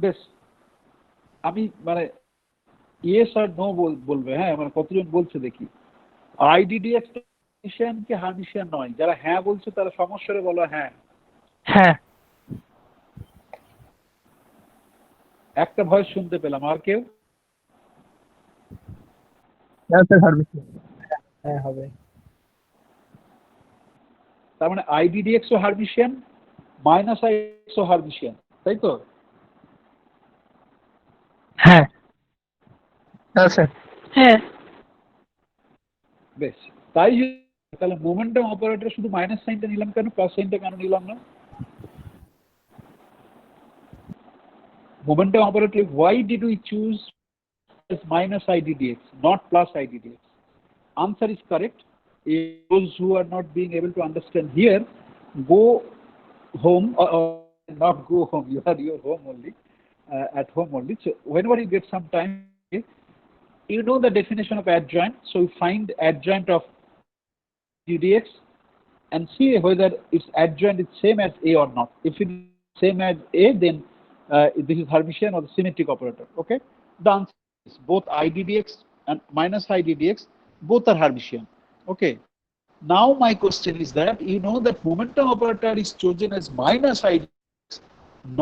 বেশ, আমি মানে ইয়েস আর নো বলবে, হ্যাঁ, মানে কতজন বলছে দেখি। আইডিডিএক্স হার্মিশিয়ান কি হার্মিশিয়ান নয়? যারা হ্যাঁ বলছে তারা সমস্যারে বলো হ্যাঁ। হ্যাঁ। একটা ভয়েস শুনতে পেলাম, আর কেউ? হ্যাঁ স্যার, হারমিশিয়ান। হ্যাঁ হবে। তার মানে আইডিডিএক্স ও হার্মিশিয়ান, মাইনাস আইডিএক্স ও হার্মিশিয়ান, তাই তো? হ্যাঁ। হ্যাঁ স্যার। হ্যাঁ। বেশ, তাই তাহলে মোমেন্টাম অপারেটর শুধু মাইনাস সাইনটা নিলাম কেন, প্লাস সাইনটা কেন নিলাম না? Momentum operator, why did we choose as minus IDDX, not plus IDDX? Answer is correct. If those who are not being able to understand here, go home or not go home. You are your home only, at home only. So whenever you get some time, you know the definition of adjoint. So you find adjoint of DDX and see whether its adjoint is same as A or not. If it is same as A, then this is Hermitian or the symmetric operator. Okay, the answer is both IDDX and minus IDDX, both are Hermitian. Okay, now my question is that you know that momentum operator is chosen as minus IDDX,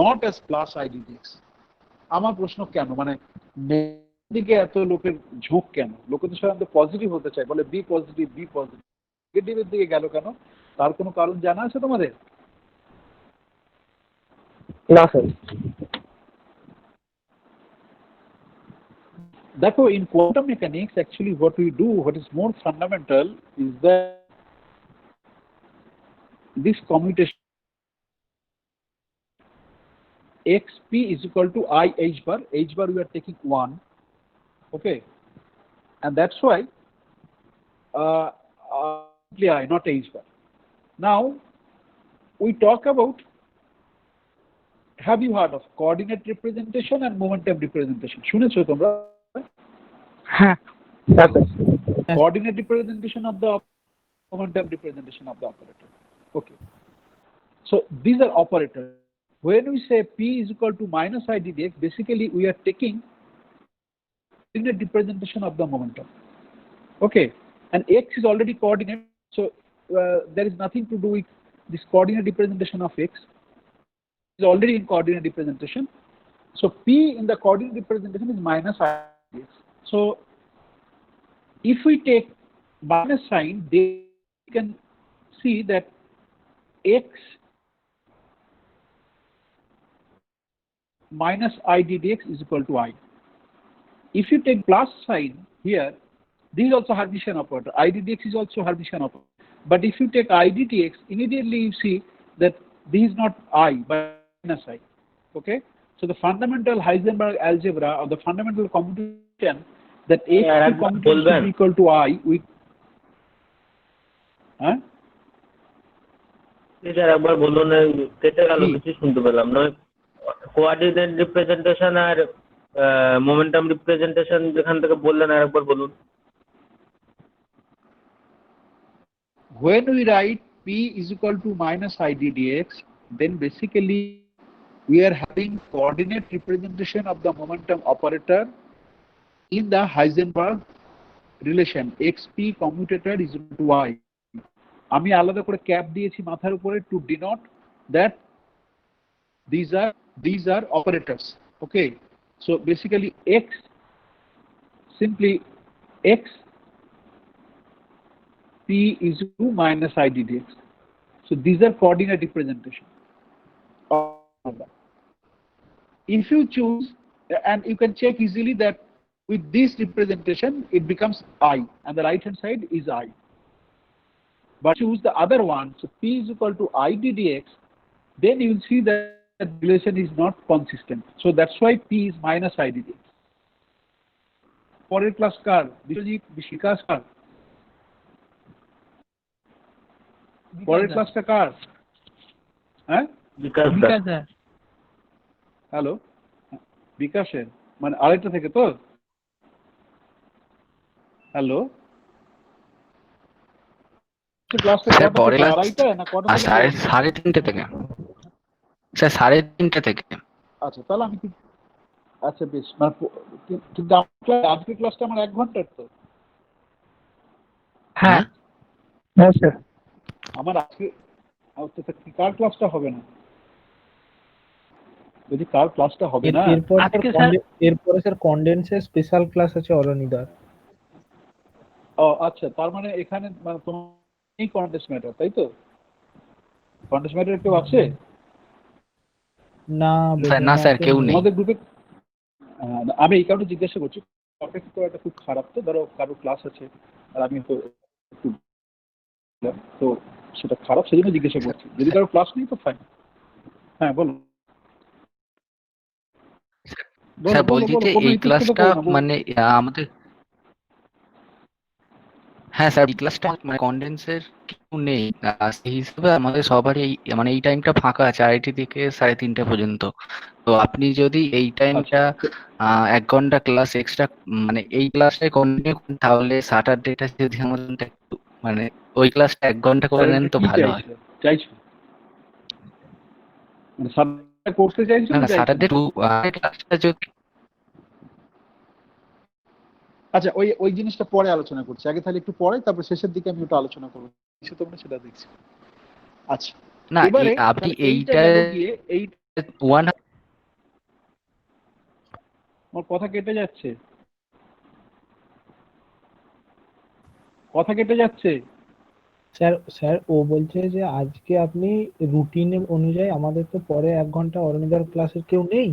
not as plus IDDX. আমার প্রশ্ন কেন, মানে দিকে এত লোকের ঝোঁক কেন? লোকে তো সাধারণত পজিটিভ হতে চায়, বলে বি পজিটিভ, বি পজিটিভ, নেগেটিভের দিকে গেল কেন? তার কোনো কারণ জানা আছে তোমাদের? না স্যার। দেখো, in quantum mechanics actually what we do, what is more fundamental is that this commutation xp is equal to I h bar. H bar we are taking 1, okay, and that's why I, not h bar. Now we talk about, have you heard of coordinate representation and momentum representation? শুনেছো তোমরা? হ্যাঁ। Coordinate representation of the momentum representation of the operator. Okay, so these are operators. When we say P is equal to minus IDDX, basically we are taking coordinate representation of the momentum. Okay, and X is already coordinate, so there is nothing to do with this coordinate representation of X. Is already in coordinate representation, so P in the coordinate representation is minus IDDX. So if we take minus sign, then we can see that X minus IDDX is equal to I. If you take plus sign here, this is also Hermitian operator. IDDX is also Hermitian operator. But if you take IDDX, immediately you see that this is not I, but minus I. Okay? So the fundamental Heisenberg algebra or the fundamental computation that H computation is equal to I with sir একবার বলুন, কেটে গেল, কিছু শুনতে পেলাম না। Coordinate representation আর momentum representation যেখান থেকে বললেন আরেকবার বলুন। When we write P is equal to minus IDDX, then basically we are having coordinate representation of the momentum operator in the Heisenberg relation. XP commutator is equal to Y. আমি আলাদা করে cap দিয়েছি মাথার উপরে to denote that these are operators. Okay, so basically X, simply X P is equal to minus IDDX. So these are coordinate representation. If you choose, and you can check easily that with this representation it becomes I, and the right hand side is I. But choose the other one, so P is equal to IDDX, then you will see that the relation is not consistent. So that's why P is minus IDDX. পরের class কার? বিশ্বজিৎ, বিশিকাস কার? পরের ক্লাসটা কার? হ্যাঁ, বিকাশ দা। বিকাশ দা। Hello, বিকাশের মানে আড়াইটা থেকে তো? Hello, ক্লাসটা স্যার কটা পরের থেকে? ক্লাস আড়াইটা না কটা থেকে? সাড়ে তিনটে থেকে। স্যার 3:30 থেকে। আচ্ছা, তাহলে আমি কি, আচ্ছা বেশ, মানে কিন্তু আজকের ক্লাসটা আমার 1 ঘন্টার তো। হ্যাঁ হ্যাঁ স্যার। আমার আজকে কার ক্লাসটা হবে না? যদি কার ক্লাসটা হবে না, আজকে স্যার এরপরে স্যার কনডেন্সের স্পেশাল ক্লাস আছে অরনিদার। ও আচ্ছা, তার মানে এখানে মানে তোমার এই কন্টেস্ট ম্যাটার, তাই তো? কন্টেস্ট ম্যাটার কেউ আছে? না স্যার না স্যার কেউ নেই। তোমাদের গ্রুপে আমি এই কারণে জিজ্ঞাসা করছি, টপিক তো একটা খুব খারাপ, তো ধরো কারো ক্লাস আছে আর আমি তো একটু তো সেটা খারাপ, সেই জন্য জিজ্ঞাসা করছি। যদি কারো ক্লাস নেই তো ফাইন। হ্যাঁ বলো। স্যার বলছি যে এই ক্লাসটা মানে আমাদের, হ্যাঁ স্যার এই ক্লাসটা মানে কনডেন্সের কেউ নেই, সেই হিসেবে আমাদের সবারই মানে এই টাইমটা ফাঁকা আছে 2:30 থেকে 3:30 পর্যন্ত। তো আপনি যদি এই টাইমটা 1 ঘন্টা ক্লাস এক্সট্রা মানে এই ক্লাসটাই কন্টিনিউ করেন, তাহলে স্যাটারডেটা যদি আমাদের একটু মানে ওই ক্লাসটা 1 ঘন্টা করে নেন তো ভালো হয়। চাইছো মানে সাবজেক্টটা করতে চাইছো না না না চাইছো? স্যাটারডে ক্লাসটা যদি, আচ্ছা, ওই জিনিসটা পরে আলোচনা করছি। আগে তাহলে একটু পরে, তারপর শেষের দিকে আমি ওটা আলোচনা করবো। কিছু তোমরা সেটা দেখছি। আচ্ছা, না এবারে আপনি এইটা এইটা গেল গিয়ে এই 1 আমার কথা কেটে যাচ্ছে, কথা কেটে যাচ্ছে। স্যার ও বলছে যে আজকে আপনি রুটিনের অনুযায়ী, আমাদের তো পরে 1 ঘন্টা অরনিদার ক্লাসের কেউ নেই,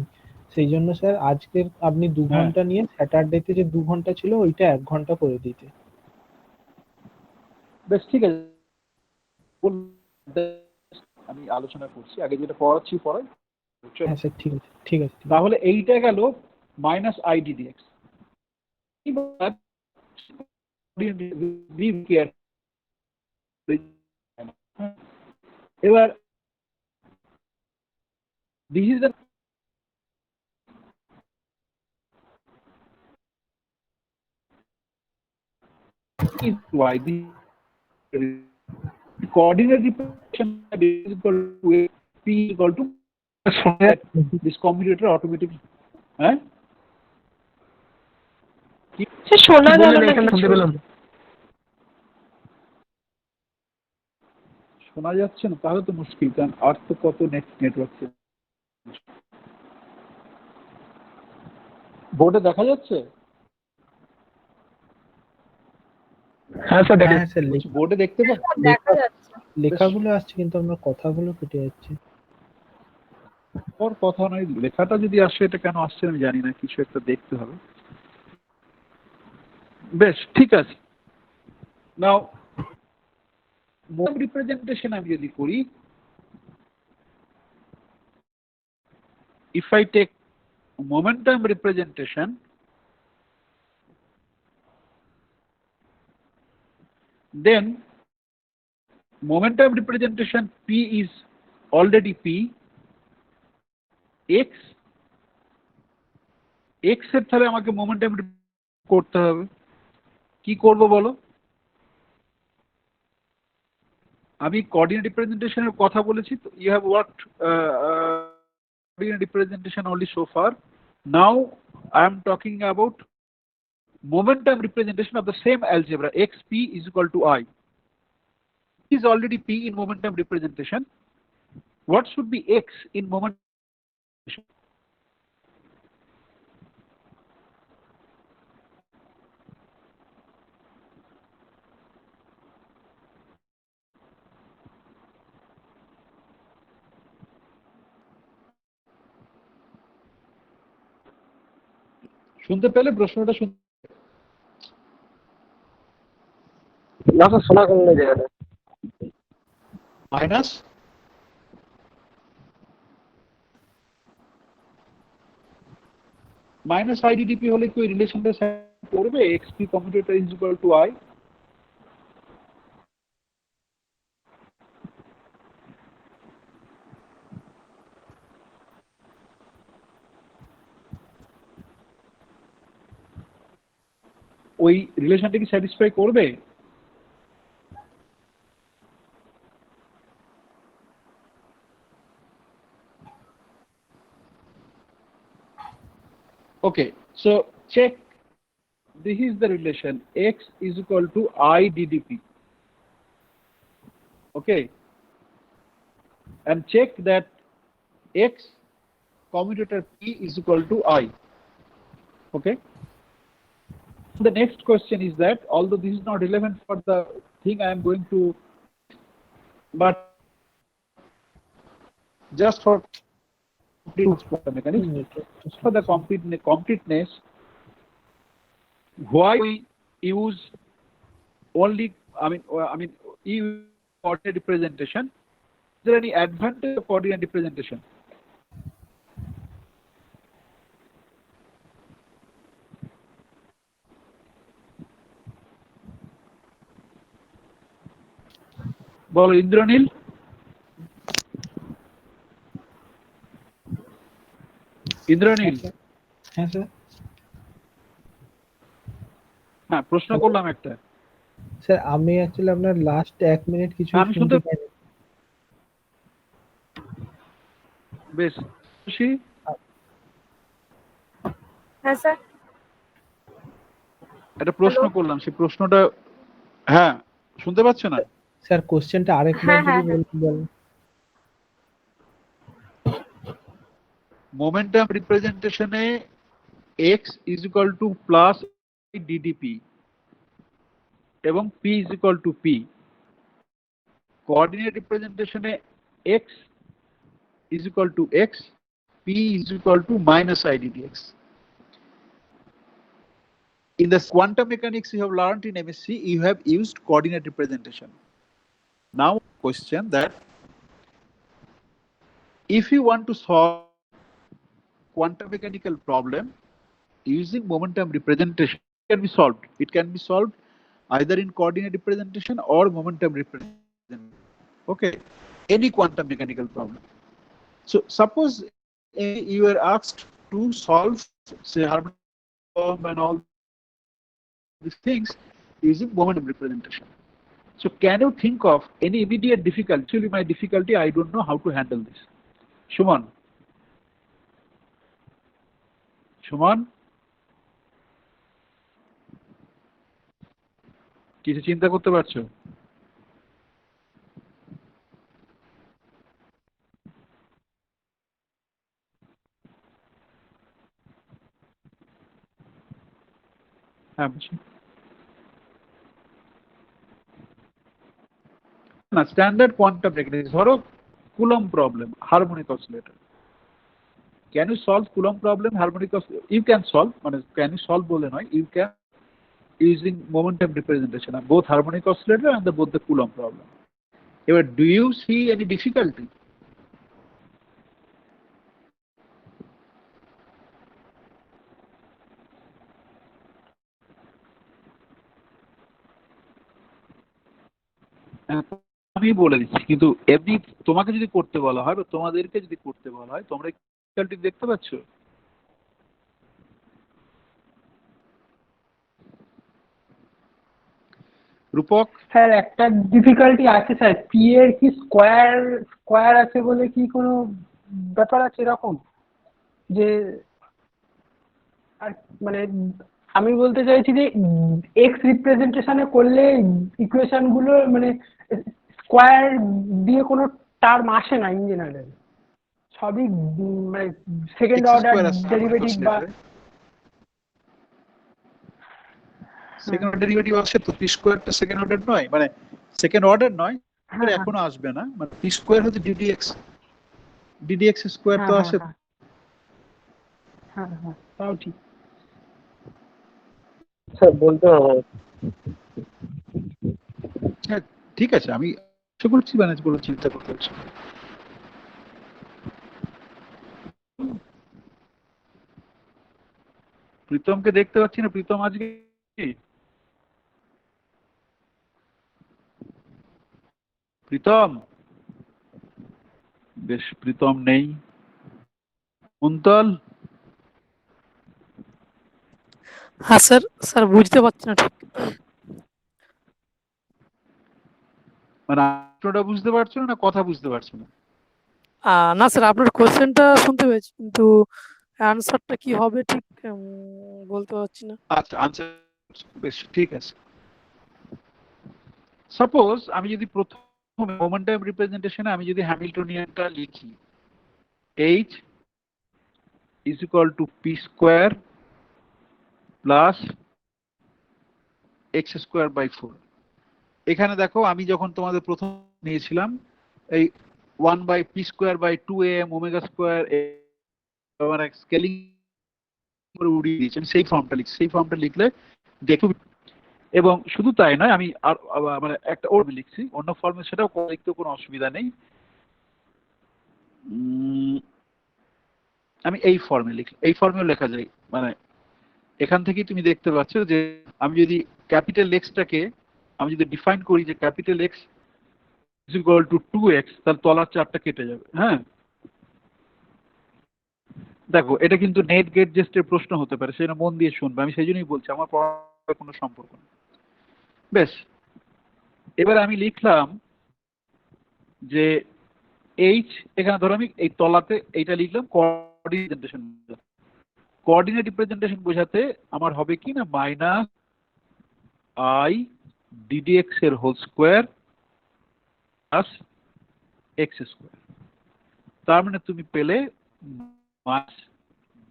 সেই জন্য স্যার আজকের আপনি 2 ঘন্টা নিয়ে স্যাটারডেতে যে 2 ঘন্টা ছিল ওইটা 1 ঘন্টা করে দিতে। বেশ ঠিক আছে, আমি আলোচনা করছি। আগে যেটা পড়াচ্ছি পড়াই। হ্যাঁ স্যার ঠিক আছে ঠিক আছে। তাহলে এইটা গেল মাইনাস আইডিডিএক্স। এবার this is the is why the coordinate representation is equal to p equal to this commutator automatically হ্যাঁ সে শোনা গেল না এখানে শুনতে কিছু। পেলাম। শোনা যাচ্ছে না? তাহলে তো মুশকিল, কারণ আর তো কত নেটওয়ার্ক। বোর্ডে দেখা যাচ্ছে? হ্যাঁ স্যার হ্যাঁ স্যার বোর্ডে দেখতে পাচ্ছি, দেখা যাচ্ছে। লেখাগুলো আসছে কিন্তু আপনার কথাগুলো কেটে যাচ্ছে। ওর কথা নয়, লেখাটা যদি আসে, এটা কেন আসছে আমি জানি না, কিছু একটা দেখতে হবে। বেশ ঠিক আছে। নাও মোড রিপ্রেজেন্টেশন আমি যদি করি, if I take momentum representation, then momentum representation P is already P, X এর তাহলে আমাকে momentum করতে হবে। কি করব বলো? আমি কোঅর্ডিনেট রিপ্রেজেন্টেশনের কথা বলেছি, তো you have worked coordinate representation only so far. Now I am talking about momentum representation of the same algebra. Xp is equal to I. Is already P in momentum representation. What should be X in momentum representation? শুনতে পেলে প্রশ্নটা? না sir শোনা গেল না জায়গাটা। Minus minus আইডিডিপি হলে কি ওই রিলেশনটা করবে? XP commutator is equal to I. ওই রিলেশনটা কি স্যাটিসফাই করবে? Okay, so check. This is the relation x is equal to I ddp. Okay, and check that x commutator p is equal to I. Okay. The next question is that, although this is not relevant for the thing I am going to, but just for quantum mechanics, for the completeness, why we use only, use coordinate representation? Is there any advantage of coordinate representation? বলো ইন্দ্রনীল। ইন্দ্রনীল, হ্যাঁ sir. হ্যাঁ, প্রশ্ন করলাম একটা। Sir আমি actually আপনার last 1 minute কিছু আমি শুনতে শুনতে পাইনি। বেশ খুশি। হ্যাঁ স্যার। একটা প্রশ্ন করলাম, সেই প্রশ্নটা, হ্যাঁ শুনতে পাচ্ছ না? স্যার কোশ্চেনটা আরেকবার হ্যাঁ, যদি হ্যাঁ, বলেন। মোমেন্টাম রিপ্রেজেন্টেশনে x is equal to plus ddp এবং p is equal to p. Coordinate রিপ্রেজেন্টেশনে x is equal to x, p is equal to minus I ddx. In the quantum mechanics you have learned in MSc, you have used coordinate representation. Now question that if you want to solve quantum mechanical problem using momentum representation, it can be solved. It can be solved either in coordinate representation or momentum representation. Okay, any quantum mechanical problem. So suppose you are asked to solve, say, harmonic form and all these things using momentum representation. So can you think of any immediate difficulty? Actually, my difficulty, I don't know how to handle this. Shuman. Shuman? কিছু চিন্তা করতে পারছো? হ্যাঁ, না, standard quantum mechanics, ধরো Coulomb problem, harmonic oscillator. Can you solve Coulomb problem harmonic oscillator? You can solve, মানে can you solve বলে নয়, you can using momentum representation of both harmonic oscillator and both the Coulomb problem. Ever, do you see any difficulty? আমি বলে দিচ্ছি, কিন্তু এমনি তোমাকে যদি করতে বলা হয় বা তোমাদেরকে যদি করতে বলা হয়, তোমরা ডিফিকাল্টি দেখতে পাচ্ছ? রূপক? স্যার একটা ডিফিকাল্টি আছে স্যার, পি এর কি স্কোয়ার আছে বলে কি কোনো ব্যাপার আছে এরকম? যে আর মানে আমি বলতে চাইছি যে এক্স রিপ্রেজেন্টেশনে করলে ইকুয়েশন গুলো মানে স্কোয়ার দিয়ে কোনো টার্ম আসে না ইন জেনারেল, সবই মানে সেকেন্ড অর্ডার ডেরিভেটিভ বা সেকেন্ড অর্ডার ডেরিভেটিভ আসে তো, পি স্কোয়ারটা সেকেন্ড অর্ডার নয়, মানে সেকেন্ড অর্ডার নয়, এখনো আসবে না, মানে পি স্কোয়ার হচ্ছে ডিডিএক্স স্কোয়ার তো আসে। হ্যাঁ হ্যাঁ, তাও ঠিক। স্যার বলতে হবে। হ্যাঁ ঠিক আছে, আমি আশা করছি ম্যানেজ করে, চিন্তা করতে হচ্ছে। প্রীতমকে দেখতে পাচ্ছি না, প্রীতম আজকে প্রীতম, বেশ প্রীতম নেই। কুন্তল? হ্যাঁ স্যার, স্যার বুঝতে পারছি না ঠিক। মানে আপনারা বুঝতে পারছো না, কথা বুঝতে পারছো না? না স্যার, আপনার কোশ্চেনটা শুনতে পেয়েছি, কিন্তু অ্যান্সারটা কি হবে ঠিক বলতে পারছি না। আচ্ছা, আনসার বেশ ঠিক আছে। সাপোজ আমি যদি প্রথমে মোমেন্টাম রিপ্রেজেন্টেশনে আমি যদি হ্যামিল্টনিয়ানটা লিখি, h is equal to p square plus x square by 4। এখানে দেখো আমি যখন তোমাদের প্রথম নিয়েছিলাম এই 1 by p square by 2am omega square মানে স্কেলিং করে উড়িয়ে দিয়েছি, আমি সেই ফর্মটা লিখছি। সেই ফর্মটা লিখলে দেখো, এবং শুধু তাই নয়, আমি আর মানে একটা ওর লিখছি অন্য ফর্মে, সেটাও লিখতে কোনো অসুবিধা নেই। আমি এই ফর্মে লিখি, এই ফর্মেও লেখা যায়। মানে এখান থেকেই তুমি দেখতে পাচ্ছ যে আমি যদি ক্যাপিটাল এক্সটাকে আমি যদি ডিফাইন করি যে capital x is equal to 2x, তাহলে তলার চারটা কেটে যাবে। হ্যাঁ, দেখো এটা কিন্তু নেট গেট জেস্টের প্রশ্ন হতে পারে, সেটা মন দিয়ে শুনবে, আমি সেই জন্যই বলছি, আমার পড়ার কোনো সম্পর্ক নেই। বেশ, এবার আমি লিখলাম যে এইচ, এখানে ধরো আমি এই তলাতে এইটা লিখলাম কোঅর্ডিনেশন। কোঅর্ডিনেট রিপ্রেজেন্টেশন বোঝাতে আমার হবে কি না, মাইনাস আই ডিডিএক্স এর whole square plus X square. তার মানে তুমি পেলে minus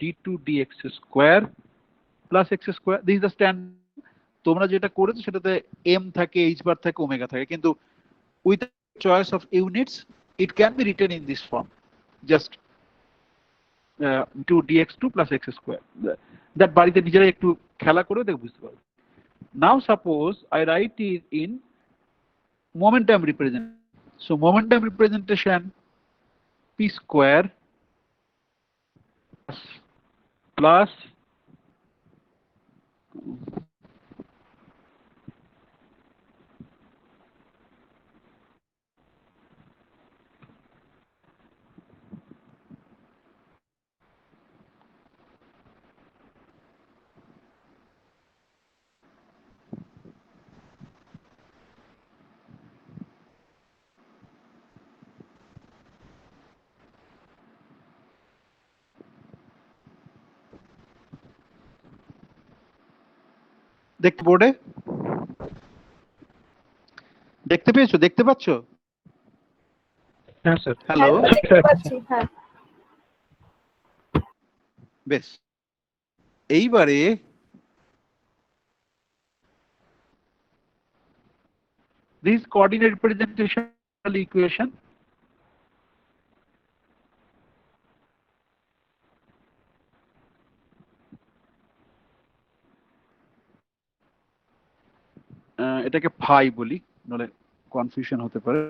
d2 dx square plus X square. This is the standard. তোমরা যেটা করেছো সেটাতে এম থাকে, এইচ বার থাকে, ওমেগা থাকে, কিন্তু with choice of units it can be written in this form, just 2dx2 plus x square. That বাড়িতে নিজেরাই একটু খেলা করে দেখে বুঝতে পারবে। Now suppose I write it in momentum representation. So momentum representation p square plus দেখতে বোর্ডে দেখতে পেয়েছো, দেখতে পাচ্ছ? হ্যাঁ স্যার। হ্যালো, হ্যাঁ, দেখতে পাচ্ছি। হ্যাঁ, বেশ, এইবারে this coordinate representation equation এটাকে ফাই বলি, নলে কনফিউশন হতে পারে।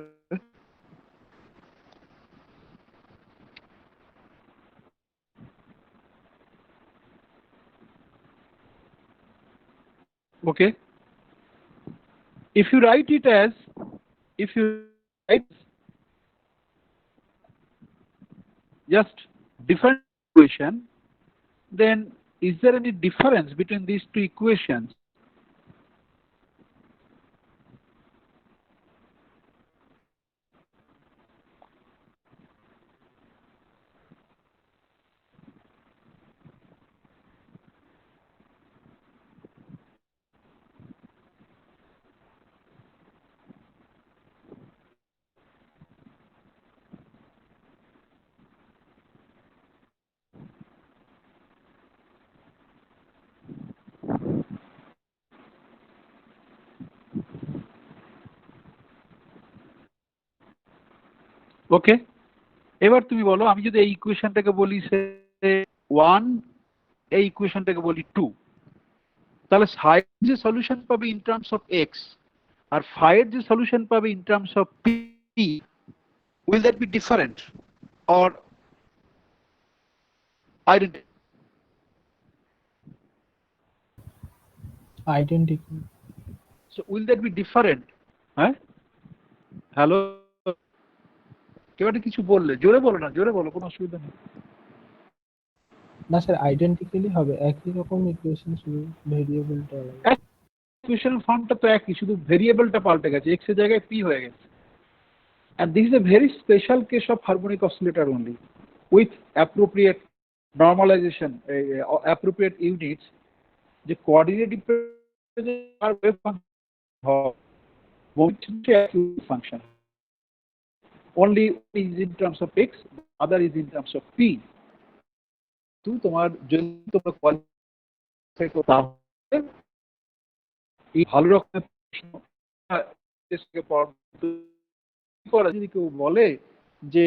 Okay, if you write it as, if you write just different equation, then is there any difference between these two equations? ওকে, এবার তুমি বলো, আমি যদি এই ইকুয়েশনটাকে বলি সে 1, এই ইকুয়েশনটাকে বলি 2, তাহলে সাইড যে সলিউশন পাবে ইন টার্মস অফ x আর ফাইয়ের যে সলিউশন পাবে in terms of p, will that be different or identical? Identical. So will that be different? হ্যাঁ, হ্যালো, কেউ একটা কিছু বললে জোরে বলো না, জোরে বলো, কোনো অসুবিধা নেই। না স্যার আইডেন্টিক্যালি হবে, একই রকম ইকুয়েশন, শুধু ভেরিয়েবলটা আলাদা। ইকুয়েশন ফর্মটা তো একই, শুধু ভেরিয়েবলটা পাল্টে গেছে, এক্স এর জায়গায় পি হয়ে গেছে। And this is a very special case of harmonic oscillator only, with appropriate normalization, appropriate units. The coordinate are wave function. Only is in terms of x, other is in terms of p. তো তোমার যদি তোমরা qualify করো তাহলে এই ভালো রকমের করা। যদি কেউ বলে যে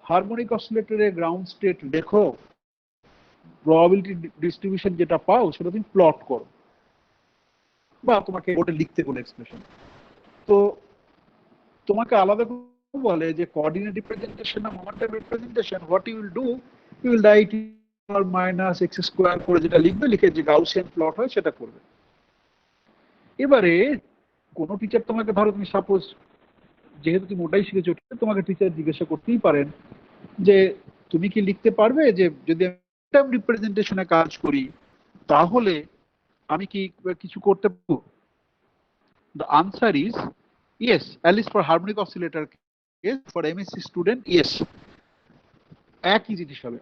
হারমোনিক অসিলেটরের গ্রাউন্ড স্টেট দেখো, প্রবাবিলিটি ডিস্ট্রিবিউশন যেটা পাও সেটা তুমি প্লট করো, বা তোমাকে ওটা লিখতে বলে এক্সপ্রেশন, তো তোমাকে আলাদা করে বলে যে কোঅর্ডিনেট রিপ্রেজেন্টেশন আর momentum representation, what you will do, you will write আর মাইনাস এক্স স্কোয়ার করে যেটা লিখবে, লিখে যে গাউসিয়ান প্লট হয় সেটা করবে। এবারে কোনো টিচার তোমাকে, ধরো তুমি সাপোজ যেহেতু তুমি ওটাই শিখেছো, তোমাকে টিচার জিজ্ঞাসা করতেই পারেন যে তুমি কি লিখতে পারবে যে যদি আমি রিপ্রেজেন্টেশনে কাজ করি তাহলে আমি কি কিছু করতে পারবো? The answer is yes, at least for harmonic oscillator case, for MSc student, yes. একই জিনিস হবে,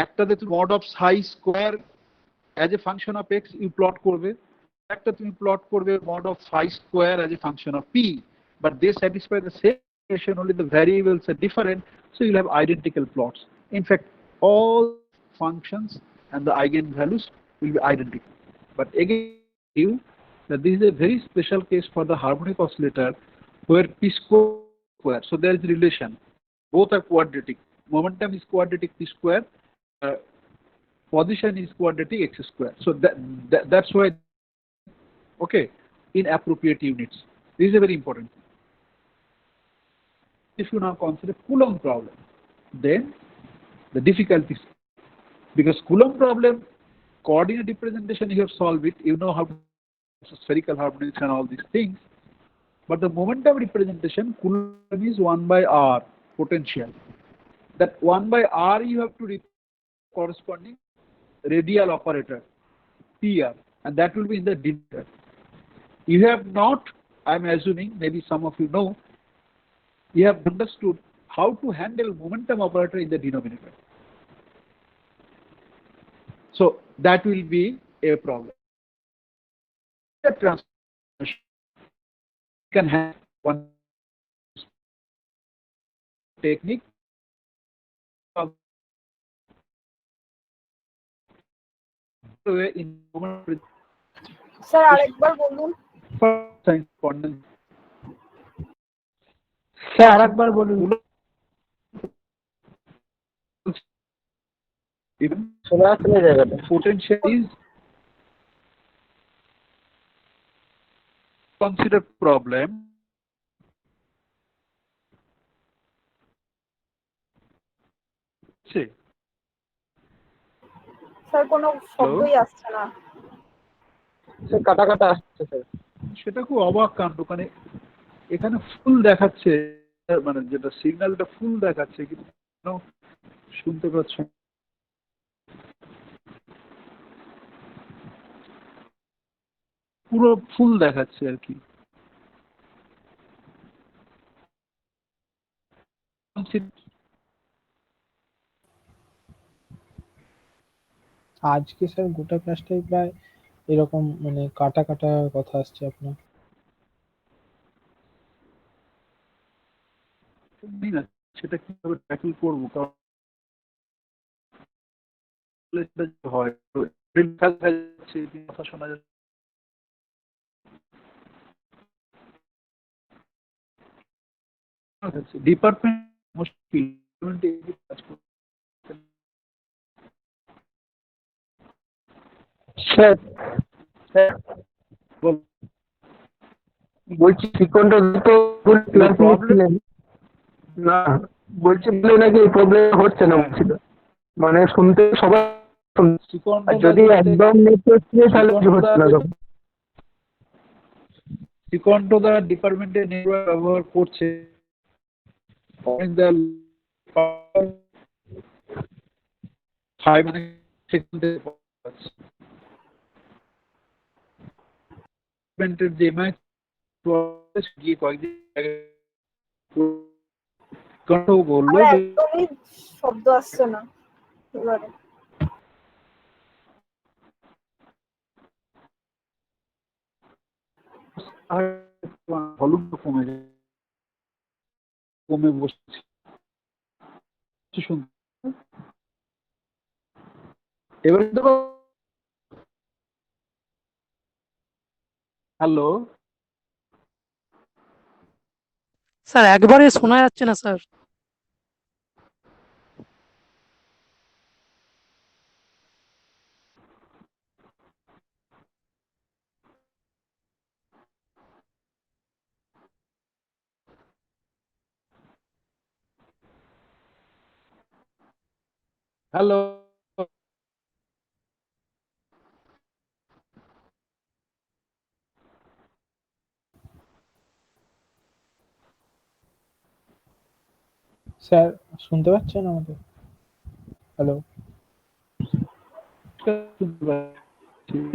একটাতে তুমি mod of psi square as a function of x you plot করবে, একটা তুমি প্লট করবে mod of phi square as a function of p, but they satisfy the same equation, only the variables are different, so you'll have identical plots. In fact, all functions and the eigenvalues will be identical. But again, that this is a very special case for the harmonic oscillator where p square, so there is relation, both are quadratic, momentum is quadratic p square, position is quadratic x square, so that's why, okay, in appropriate units. This is a very important thing. If you now consider Coulomb problem, then the difficulties, because Coulomb problem, coordinate representation, you have solved it, you know how to spherical harmonics and all these things, but the momentum representation, Coulomb is 1 by r potential. That 1 by r you have to corresponding radial operator PR, and that will be in the denominator. You have not, I'm assuming, maybe some of you know, you have understood how to handle momentum operator in the denominator. So that will be a problem. The transformation can have one technique in sir আরেকবার বলুন। Sir আরেকবার বলুন। শোনা যাচ্ছে না জায়গাটা। Potential is consider problem sir কোনো শব্দই আসছে না। স্যার কাটা কাটা আসছে স্যার। সেটা খুব অবাক কাণ্ড, মানে এখানে ফুল দেখাচ্ছে, মানে যেটা সিগন্যালটা ফুল দেখাচ্ছে কিন্তু শুনতে পাচ্ছ না। পুরো ফুল দেখাচ্ছে আর কি। আজকে স্যার গোটা ক্লাসটাই প্রায় এরকম মানে কাটা কাটা কথা আসছে আপনার। সেটা কিভাবে ট্যাকল করবো, কারণ হয় কথা শোনা যাচ্ছে। ডিপার্টমেন্ট মুশকিল, স্যার বলছি শ্রীকণ্ঠ তো ক্লাস নিচ্ছিলেন না, বলছি বলে নাকি এই প্রবলেম হচ্ছে না বলছিল, মানে শুনতে সবাই, যদি একদম নেট হচ্ছে তাহলে হচ্ছে না। শ্রীকণ্ঠ দ্বারা ডিপার্টমেন্টের নেটওয়ার্ক ব্যবহার করছে, 5 সেকেন্ডে যে ম্যাচ গিয়ে কয়েকদিন আগে বললো আমার যে একদমই শব্দ আসছে না এবারে। ভলিউমটা কমে বসছে শুনতে এবার হ্যালো স্যার একবারে শোনা যাচ্ছে না স্যার। হ্যালো স্যার শুনতে পাচ্ছেন আমাদের? হ্যালো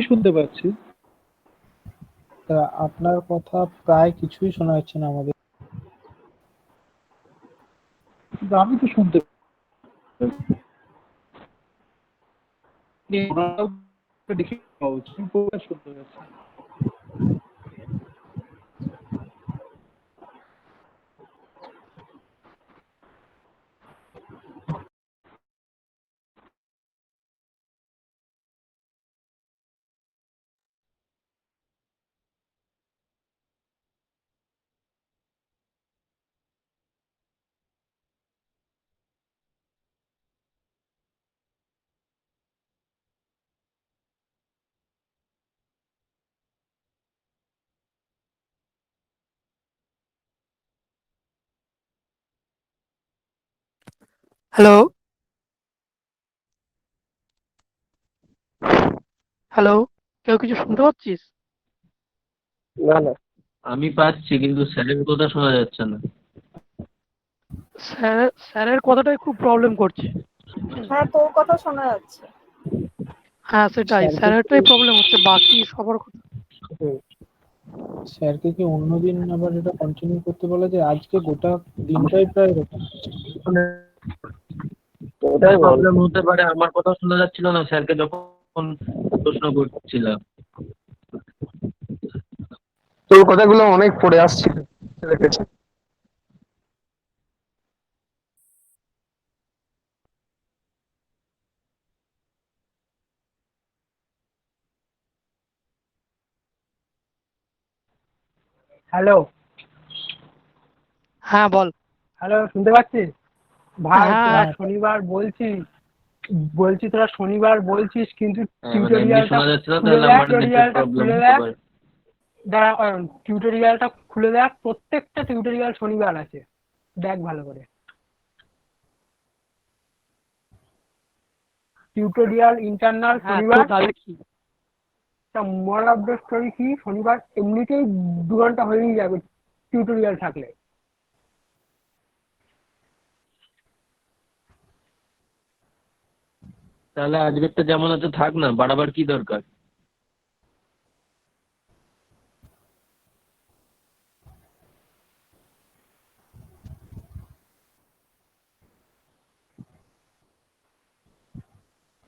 শুনতে পাচ্ছি আপনার কথা প্রায় কিছুই শোনা যাচ্ছে না আমাদের। কিন্তু আমি তো শুনতে দেখে শুনতে পাচ্ছি হ্যালো হ্যালো, কেউ কিছু শুনতে পাচ্ছিস? না না আমি পাচ্ছি কিন্তু স্যারের কথা শোনা যাচ্ছে না। স্যারের কথাটাই খুব প্রবলেম করছে। হ্যাঁ তোর কথা শোনা যাচ্ছে। হ্যাঁ সেটাই, স্যারকে স্যারেরটাই প্রবলেম হচ্ছে, বাকি সবার কথা। স্যারকে কি অন্যদিন আবার এটা কন্টিনিউ করতে বলা যায়? আজকে গোটা দিনটাই প্রায় এরকম। ওটাই বল প্রবলেম হতে পারে, আমার কথা শোনা যাচ্ছিল না স্যারকে যখন প্রশ্ন করছিলাম। তোর কথাগুলো অনেক পড়ে আসছিল দেখেছি। হ্যালো হ্যাঁ বল। হ্যালো, শুনতে পাচ্ছিস? ভাই হ্যাঁ। তোরা শনিবার বলছি তোরা শনিবার বলছিস, কিন্তু এমনি টিউটোরিয়ালটা শোনা যাচ্ছিল, খুলে তাহলে দেখ, আমার নেটের টিউটোরিয়ালটা প্রবলেম খুলে হতে দেখ। পারে। দাঁড়া, টিউটোরিয়ালটা খুলে দেখ, প্রত্যেকটা টিউটোরিয়াল শনিবার আছে, দেখ ভালো করে। টিউটোরিয়াল ইন্টারনাল হ্যাঁ শনিবার। তো তাহলে কি? মোরাল অফ দ্য স্টোরি কি, শনিবার এমনিতেই 2 ঘন্টা হয়েই যাবে টিউটোরিয়াল থাকলে। তাহলে আজকেরটা যেমন আছে থাক না, বাড়াবার কি দরকার?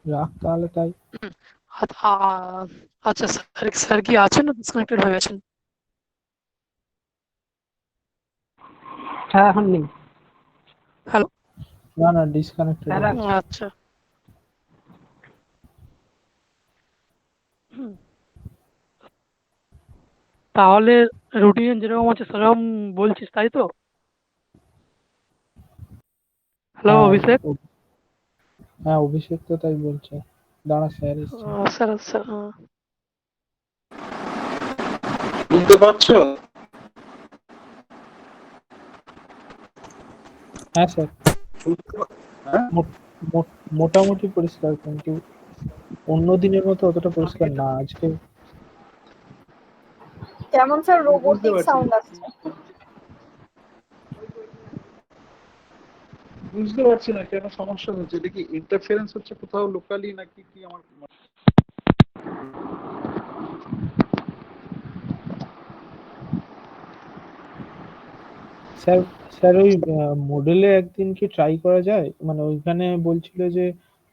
রাখ তাহলে তাই। আচ্ছা স্যার, স্যার কি আছেন না ডিসকানেক্টেড হয়ে গেছেন? হ্যাঁ এখন নেই। হ্যালো, না না ডিসকানেক্টেড। আচ্ছা। তাহলে রুটিন যেরকম আছে সেরকম বলছিস, তাই তো? হ্যালো অভিষেক। হ্যাঁ অভিষেক তো তাই বলছে। দাঁড়া স্যার এসছে। স্যার স্যার বুঝতে পারছো? হ্যাঁ স্যার মোটামুটি পরিষ্কার, কিন্তু অন্য দিনের মতো অতটা পরিষ্কার না আজকে। কেমন স্যার রোবোটিক সাউন্ড আসছে। বুঝতে পারছি না কেন সমস্যা হচ্ছে, এটা কি ইন্টারফারেন্স হচ্ছে কোথাও লোকালি নাকি কি আমার স্যার স্যার ওই মডেলে একদিন কি ট্রাই করা যায়? মানে ওইখানে বলছিল যে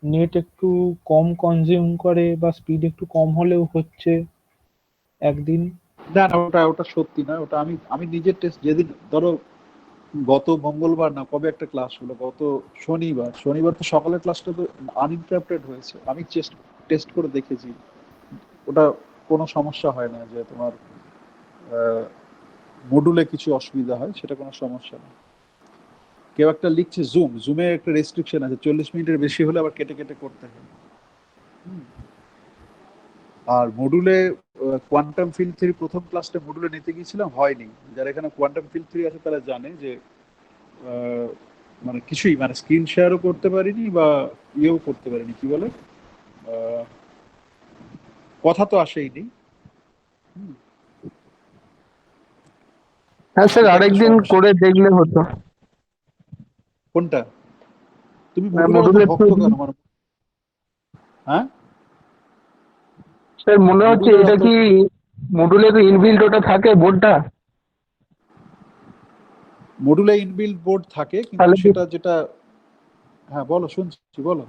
নেট একটু কম কনজিউম করে বা স্পিড একটু কম হলেও হচ্ছে একদিন। না না, ওটা সত্যি না। ওটা আমি আমি নিজের টেস্ট যেদিন ধরো গত মঙ্গলবার না কবে একটা ক্লাস হলো, গত শনিবার তো সকালের ক্লাসটা তো আনইন্টারাপ্টেড হয়েছে, আমি টেস্ট করে দেখেছি, ওটা কোনো সমস্যা হয় না যে তোমার মডুলে কিছু অসুবিধা হয়, সেটা কোনো সমস্যা না। কেউ একটা লিখছে জুমে একটা রেস্ট্রিকশন আছে, 40 মিনিটের বেশি হলে আবার কেটে কেটে করতে হয়। আর মডুলে কোয়ান্টাম ফিল্ড থিওরি প্রথম ক্লাসটা মডুলে নিতে গিয়েছিলাম, হয়নি। যারা এখানে কোয়ান্টাম ফিল্ড থিওরি আছে তারা জানে যে মানে কিছুই মানে স্ক্রিন শেয়ারও করতে পারিনি বা ইয়েও করতে পারিনি, কি বলে কথা তো আসেইনি। হ্যাঁ স্যার, এটা একটা আরেকদিন সমস্যা। করে দেখলে হতো। কোনটা? তুমি না, মডুলের এত মডুলের ভক্ত কেন মানে? হ্যাঁ, স্যার মনে হচ্ছে মডুলের এটা অত কি মডুলে তো ইনবিল্ট ওটা থাকে বোর্ডটা, মডুলে ইনবিল্ড বোর্ড থাকে, কিন্তু তাহলে কি সেটা যেটা, হ্যাঁ বলো, শুনছি, বলো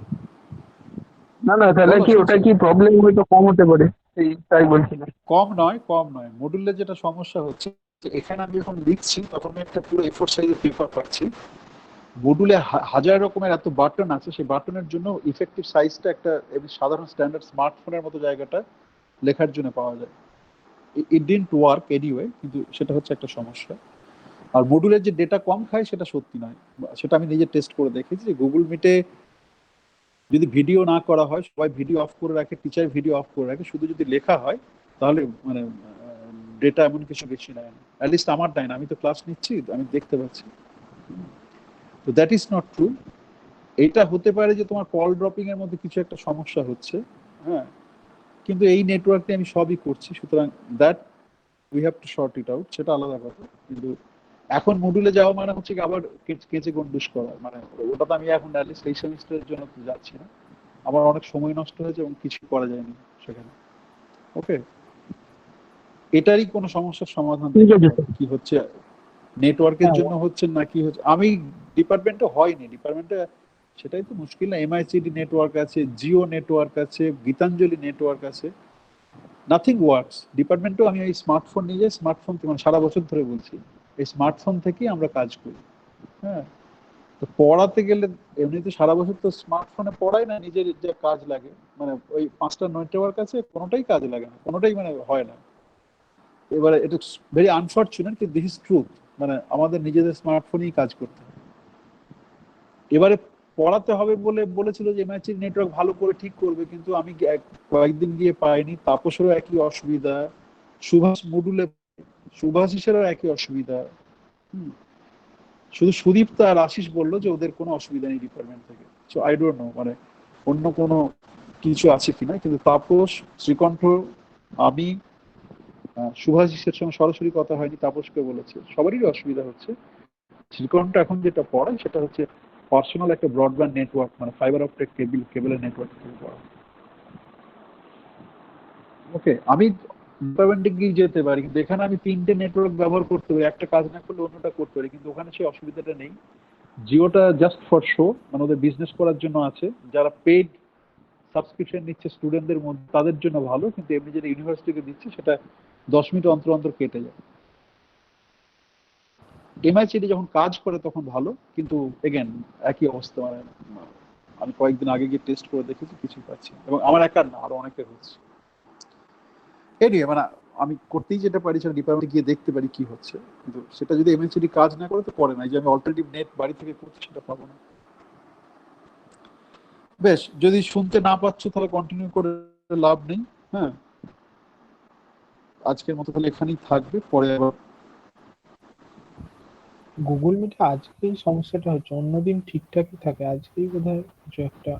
না তাহলে বলো, কি ওটা শুনছি। কি প্রবলেম হয়তো কম হতে পারে, এই তাই বলছিলাম। কম নয়। মডুলের যেটা সমস্যা হচ্ছে যে এখানে আমি যখন লিখছি তখন আমি একটা পুরো A4 সাইজের পেপার পাচ্ছি। মডুলে হাজার রকমের এত বাটন আছে, সেই বাটনের জন্য ইফেক্টিভ সাইজটা একটা এমনি সাধারণ স্ট্যান্ডার্ড স্মার্টফোনের মতো জায়গাটা লেখার জন্য পাওয়া যায়। ইট ডিডন্ট ওয়ার্ক এনিওয়ে, কিন্তু সেটা হচ্ছে একটা সমস্যা। আর মডুলের যে ডেটা কম খায় সেটা সত্যি নয়, সেটা আমি নিজে টেস্ট করে দেখেছি যে গুগল মিটে যদি ভিডিও না করা হয়, সবাই ভিডিও অফ করে রাখে, টিচার ভিডিও অফ করে রাখে, শুধু যদি লেখা হয় তাহলে মানে ডেটা এমন কিছু বেশি নেয় না, অ্যাটলিস্ট আমার নেয় না। আমি তো ক্লাস নিচ্ছি, আমি দেখতে পাচ্ছি। তো দ্যাট ইজ নট ট্রু। এইটা হতে পারে যে তোমার কল ড্রপিং এর মধ্যে কিছু একটা সমস্যা হচ্ছে, হ্যাঁ, কিন্তু এই নেটওয়ার্কে আমি সবই করছি, সুতরাং that we have to short it out, সেটা আলাদা কথা। কিন্তু এখন মডুলে যাওয়া মানে হচ্ছে কি আবার কেঁচে গন্ডুস করা, মানে ওটা তো আমি এখন অ্যাটলিস্ট এই সেমিস্টারের জন্য তো যাচ্ছি না, আমার অনেক সময় নষ্ট হয়েছে এবং কিছু করা যায়নি সেখানে। ওকে, এটারই কোনো সমস্যার সমাধান ঠিক দেখতে আছে হবে, কি হচ্ছে নেটওয়ার্কের হ্যাঁ, জন্য হচ্ছে না কি হচ্ছে। আমি ডিপার্টমেন্টে হয়নি, ডিপার্টমেন্টে সেটাই তো মুশকিল না। এমআইসিডি নেটওয়ার্ক আছে, জিও নেটওয়ার্ক আছে, গীতাঞ্জলি নেটওয়ার্ক আছে, নাথিং ওয়ার্কস। ডিপার্টমেন্টেও আমি এই স্মার্টফোন নিয়ে যাই, স্মার্টফোন মানে সারা বছর ধরে বলছি, এই স্মার্টফোন থেকেই আমরা কাজ করি। হ্যাঁ, তো পড়াতে গেলে এমনিতে সারা বছর তো স্মার্টফোনে পড়াই না, নিজের যে কাজ লাগে, মানে ওই 5টা নেটওয়ার্ক আছে, কোনোটাই কাজ লাগে না, কোনোটাই মানে হয় না। এবারে এটা ভেরি আনফর্চুনেট, কিন্তু দিস ইজ ট্রুথ, মানে আমাদের নিজেদের স্মার্টফোনেই কাজ করতে হয়। এবারে পড়াতে হবে বলে বলেছিল যে এমআইসি নেটওয়ার্ক ভালো করে ঠিক করবে, কিন্তু আমি কয়েকদিন গিয়ে পাইনি। তাপসেরও একই অসুবিধা, সুভাষিসেরও একই অসুবিধা। হুম, শুধু সুদীপ্তা আর আশিস বললো যে ওদের কোনো অসুবিধা নেই ডিপার্টমেন্ট থেকে। সো আই ডোন্ট নো মানে অন্য কোনো কিছু আছে কিনা, কিন্তু তাপস, শ্রীকণ্ঠ, আমি, সুভাষিসের সঙ্গে সরাসরি কথা হয়নি, তাপসকে বলেছে, সবারই অসুবিধা হচ্ছে। শ্রীকণ্ঠ এখন যেটা পড়ায় সেটা হচ্ছে পার্সোনাল একটা ব্রডব্যান্ড নেটওয়ার্ক, মানে ফাইবার অপটিক কেবলের নেটওয়ার্ক থেকে পড়া। ওকে, আমি ডিপার্টমেন্টে গিয়ে যেতে পারি, কিন্তু এখানে আমি 3টে নেটওয়ার্ক ব্যবহার করতে পারি, একটা কাজ না করলে অন্যটা করতে পারি, কিন্তু ওখানে সেই অসুবিধাটা নেই। জিওটা জাস্ট ফর শো, মানে ওদের বিজনেস করার জন্য আছে, যারা পেড সাবস্ক্রিপশন নিচ্ছে স্টুডেন্টদের মধ্যে তাদের জন্য ভালো, কিন্তু এমনি যেটা ইউনিভার্সিটিকে দিচ্ছে সেটা 10 মিনিট অন্তর অন্তর কেটে যায়। এমআইসিডি যখন কাজ করে তখন ভালো, কিন্তু এগেন একই অবস্থা, মানে আমি কয়েকদিন আগে গিয়ে টেস্ট করে দেখেছি, কিছুই পাচ্ছি না, এবং আমার একার না, আরো অনেকের হচ্ছে। এনিওয়ে মানে আমি করতেই যেটা পারি সেটা ডিপার্টমেন্টে গিয়ে দেখতে পারি কি হচ্ছে, কিন্তু সেটা যদি এমএনসিডি কাজ না করে তো করে না, এই যে আমি অল্টারনেটিভ নেট বাড়ি থেকে করছি সেটা পাবো না। বেশ, যদি শুনতে না পাচ্ছ তাহলে কন্টিনিউ করে লাভ নেই। হ্যাঁ, আজকের মতো তাহলে এখানেই থাকবে, পরে আবার গুগল মিটে আজকেই সমস্যাটা হচ্ছে, অন্যদিন ঠিকঠাকই থাকে, আজকেই বোধহয় কিছু একটা।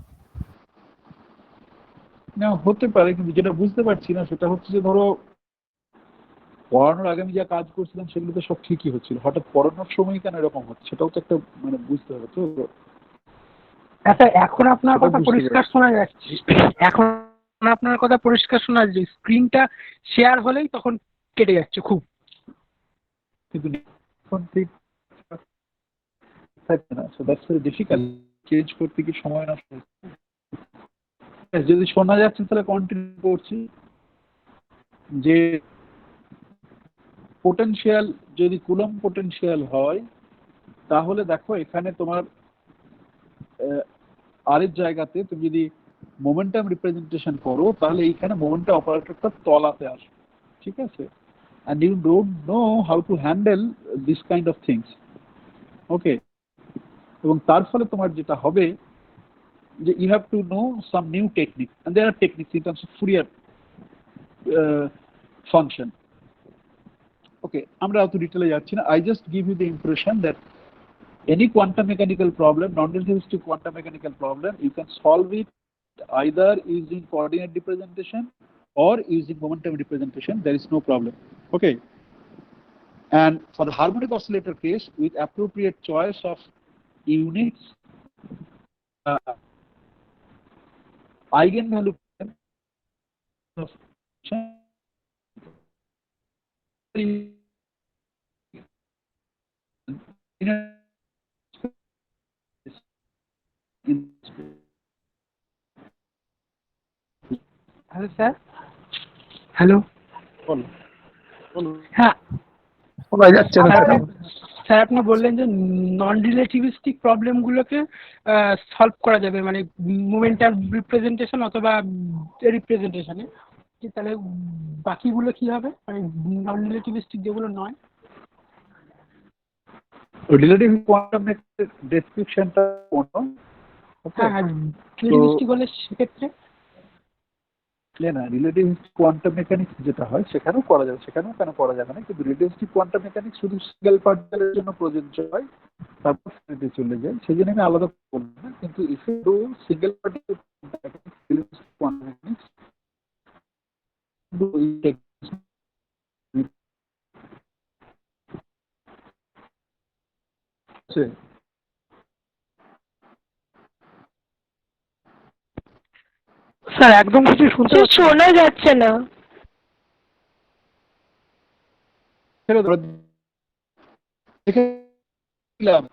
না হতে পারে, কিন্তু যেটা বুঝতে পারছি না সেটা হচ্ছে যে ধরো পড়ানোর আগে আমি যা কাজ করছিলাম সেগুলো তো সব ঠিকই হচ্ছিল, হঠাৎ পড়ানোর সময় কেন এরকম হচ্ছে, সেটাও তো একটা মানে বুঝতে হবে তো। আচ্ছা এখন আপনার সেটা কথা বুঝতে পরিষ্কার পেরেছি। শোনা যাচ্ছে, এখন আপনার কথা পরিষ্কার শোনা যাচ্ছে, স্ক্রিনটা শেয়ার হলেই তখন কেটে যাচ্ছে খুব। কিন্তু এখন ঠিক থাকে না, so that's very difficult. Change করতে কি সময় নষ্ট হচ্ছে। যদি শোনা যাচ্ছে তাহলে কন্টিনিউ করছি। যে পোটেনশিয়াল যদি কুলম্ব পোটেনশিয়াল হয়, তাহলে দেখো এখানে তোমার আরেক জায়গাতে তুমি যদি মোমেন্টাম রিপ্রেজেন্টেশন করো, তাহলে এইখানে মোমেন্টাম অপারেটরটা তলাতে আসবে, ঠিক আছে? and you don't know how to handle this kind of things, ওকে? এবং তার ফলে তোমার যেটা হবে যে you have to know some new technique, and there are techniques in terms of Fourier function. Okay, আমরা অত ডিটেলে যাচ্ছি না। I just give you the impression that any quantum mechanical problem, non-relativistic quantum mechanical problem, you can solve it either using coordinate representation or using momentum representation. There is no problem. Okay. And for the harmonic oscillator case, with appropriate choice of units, eigenvalue of hello sir, hello, হ্যাঁ শোনা যাচ্ছে না sir, sir. Sir আপনি বললেন যে নন relativistic প্রবলেমগুলোকে solve করা যাবে মানে মোমেন্টাম রিপ্রেজেন্টেশন অথবা রিপ্রেজেন্টেশনে, তাহলে বাকিগুলো কি হবে মানে নন রিলেটিভিস্টিক যেগুলো নয়? relative quantum descriptionটা কোনটা? হ্যাঁ হ্যাঁ, রিলেটিভিস্টিক হলে সেক্ষেত্রে না, রিলেটিভ কোয়ান্টাম মেকানিক্স যেটা হয় সেখানেও করা যাবে, সেখানেও কেন করা যাবে না, কিন্তু রিলেটিভ কোয়ান্টাম মেকানিক্স শুধু সিঙ্গেল পার্টিকেলের জন্য প্রযোজ্য হয়, তারপর সেটাতে চলে যায়, সেই জন্য আমি আলাদা বলবো না। কিন্তু if you do single particle quantum mechanics, sir একদম কিছু শুনতে পাচ্ছি না। শোনা যাচ্ছে না। ছেড়ে ধরে দেখে দিলাম।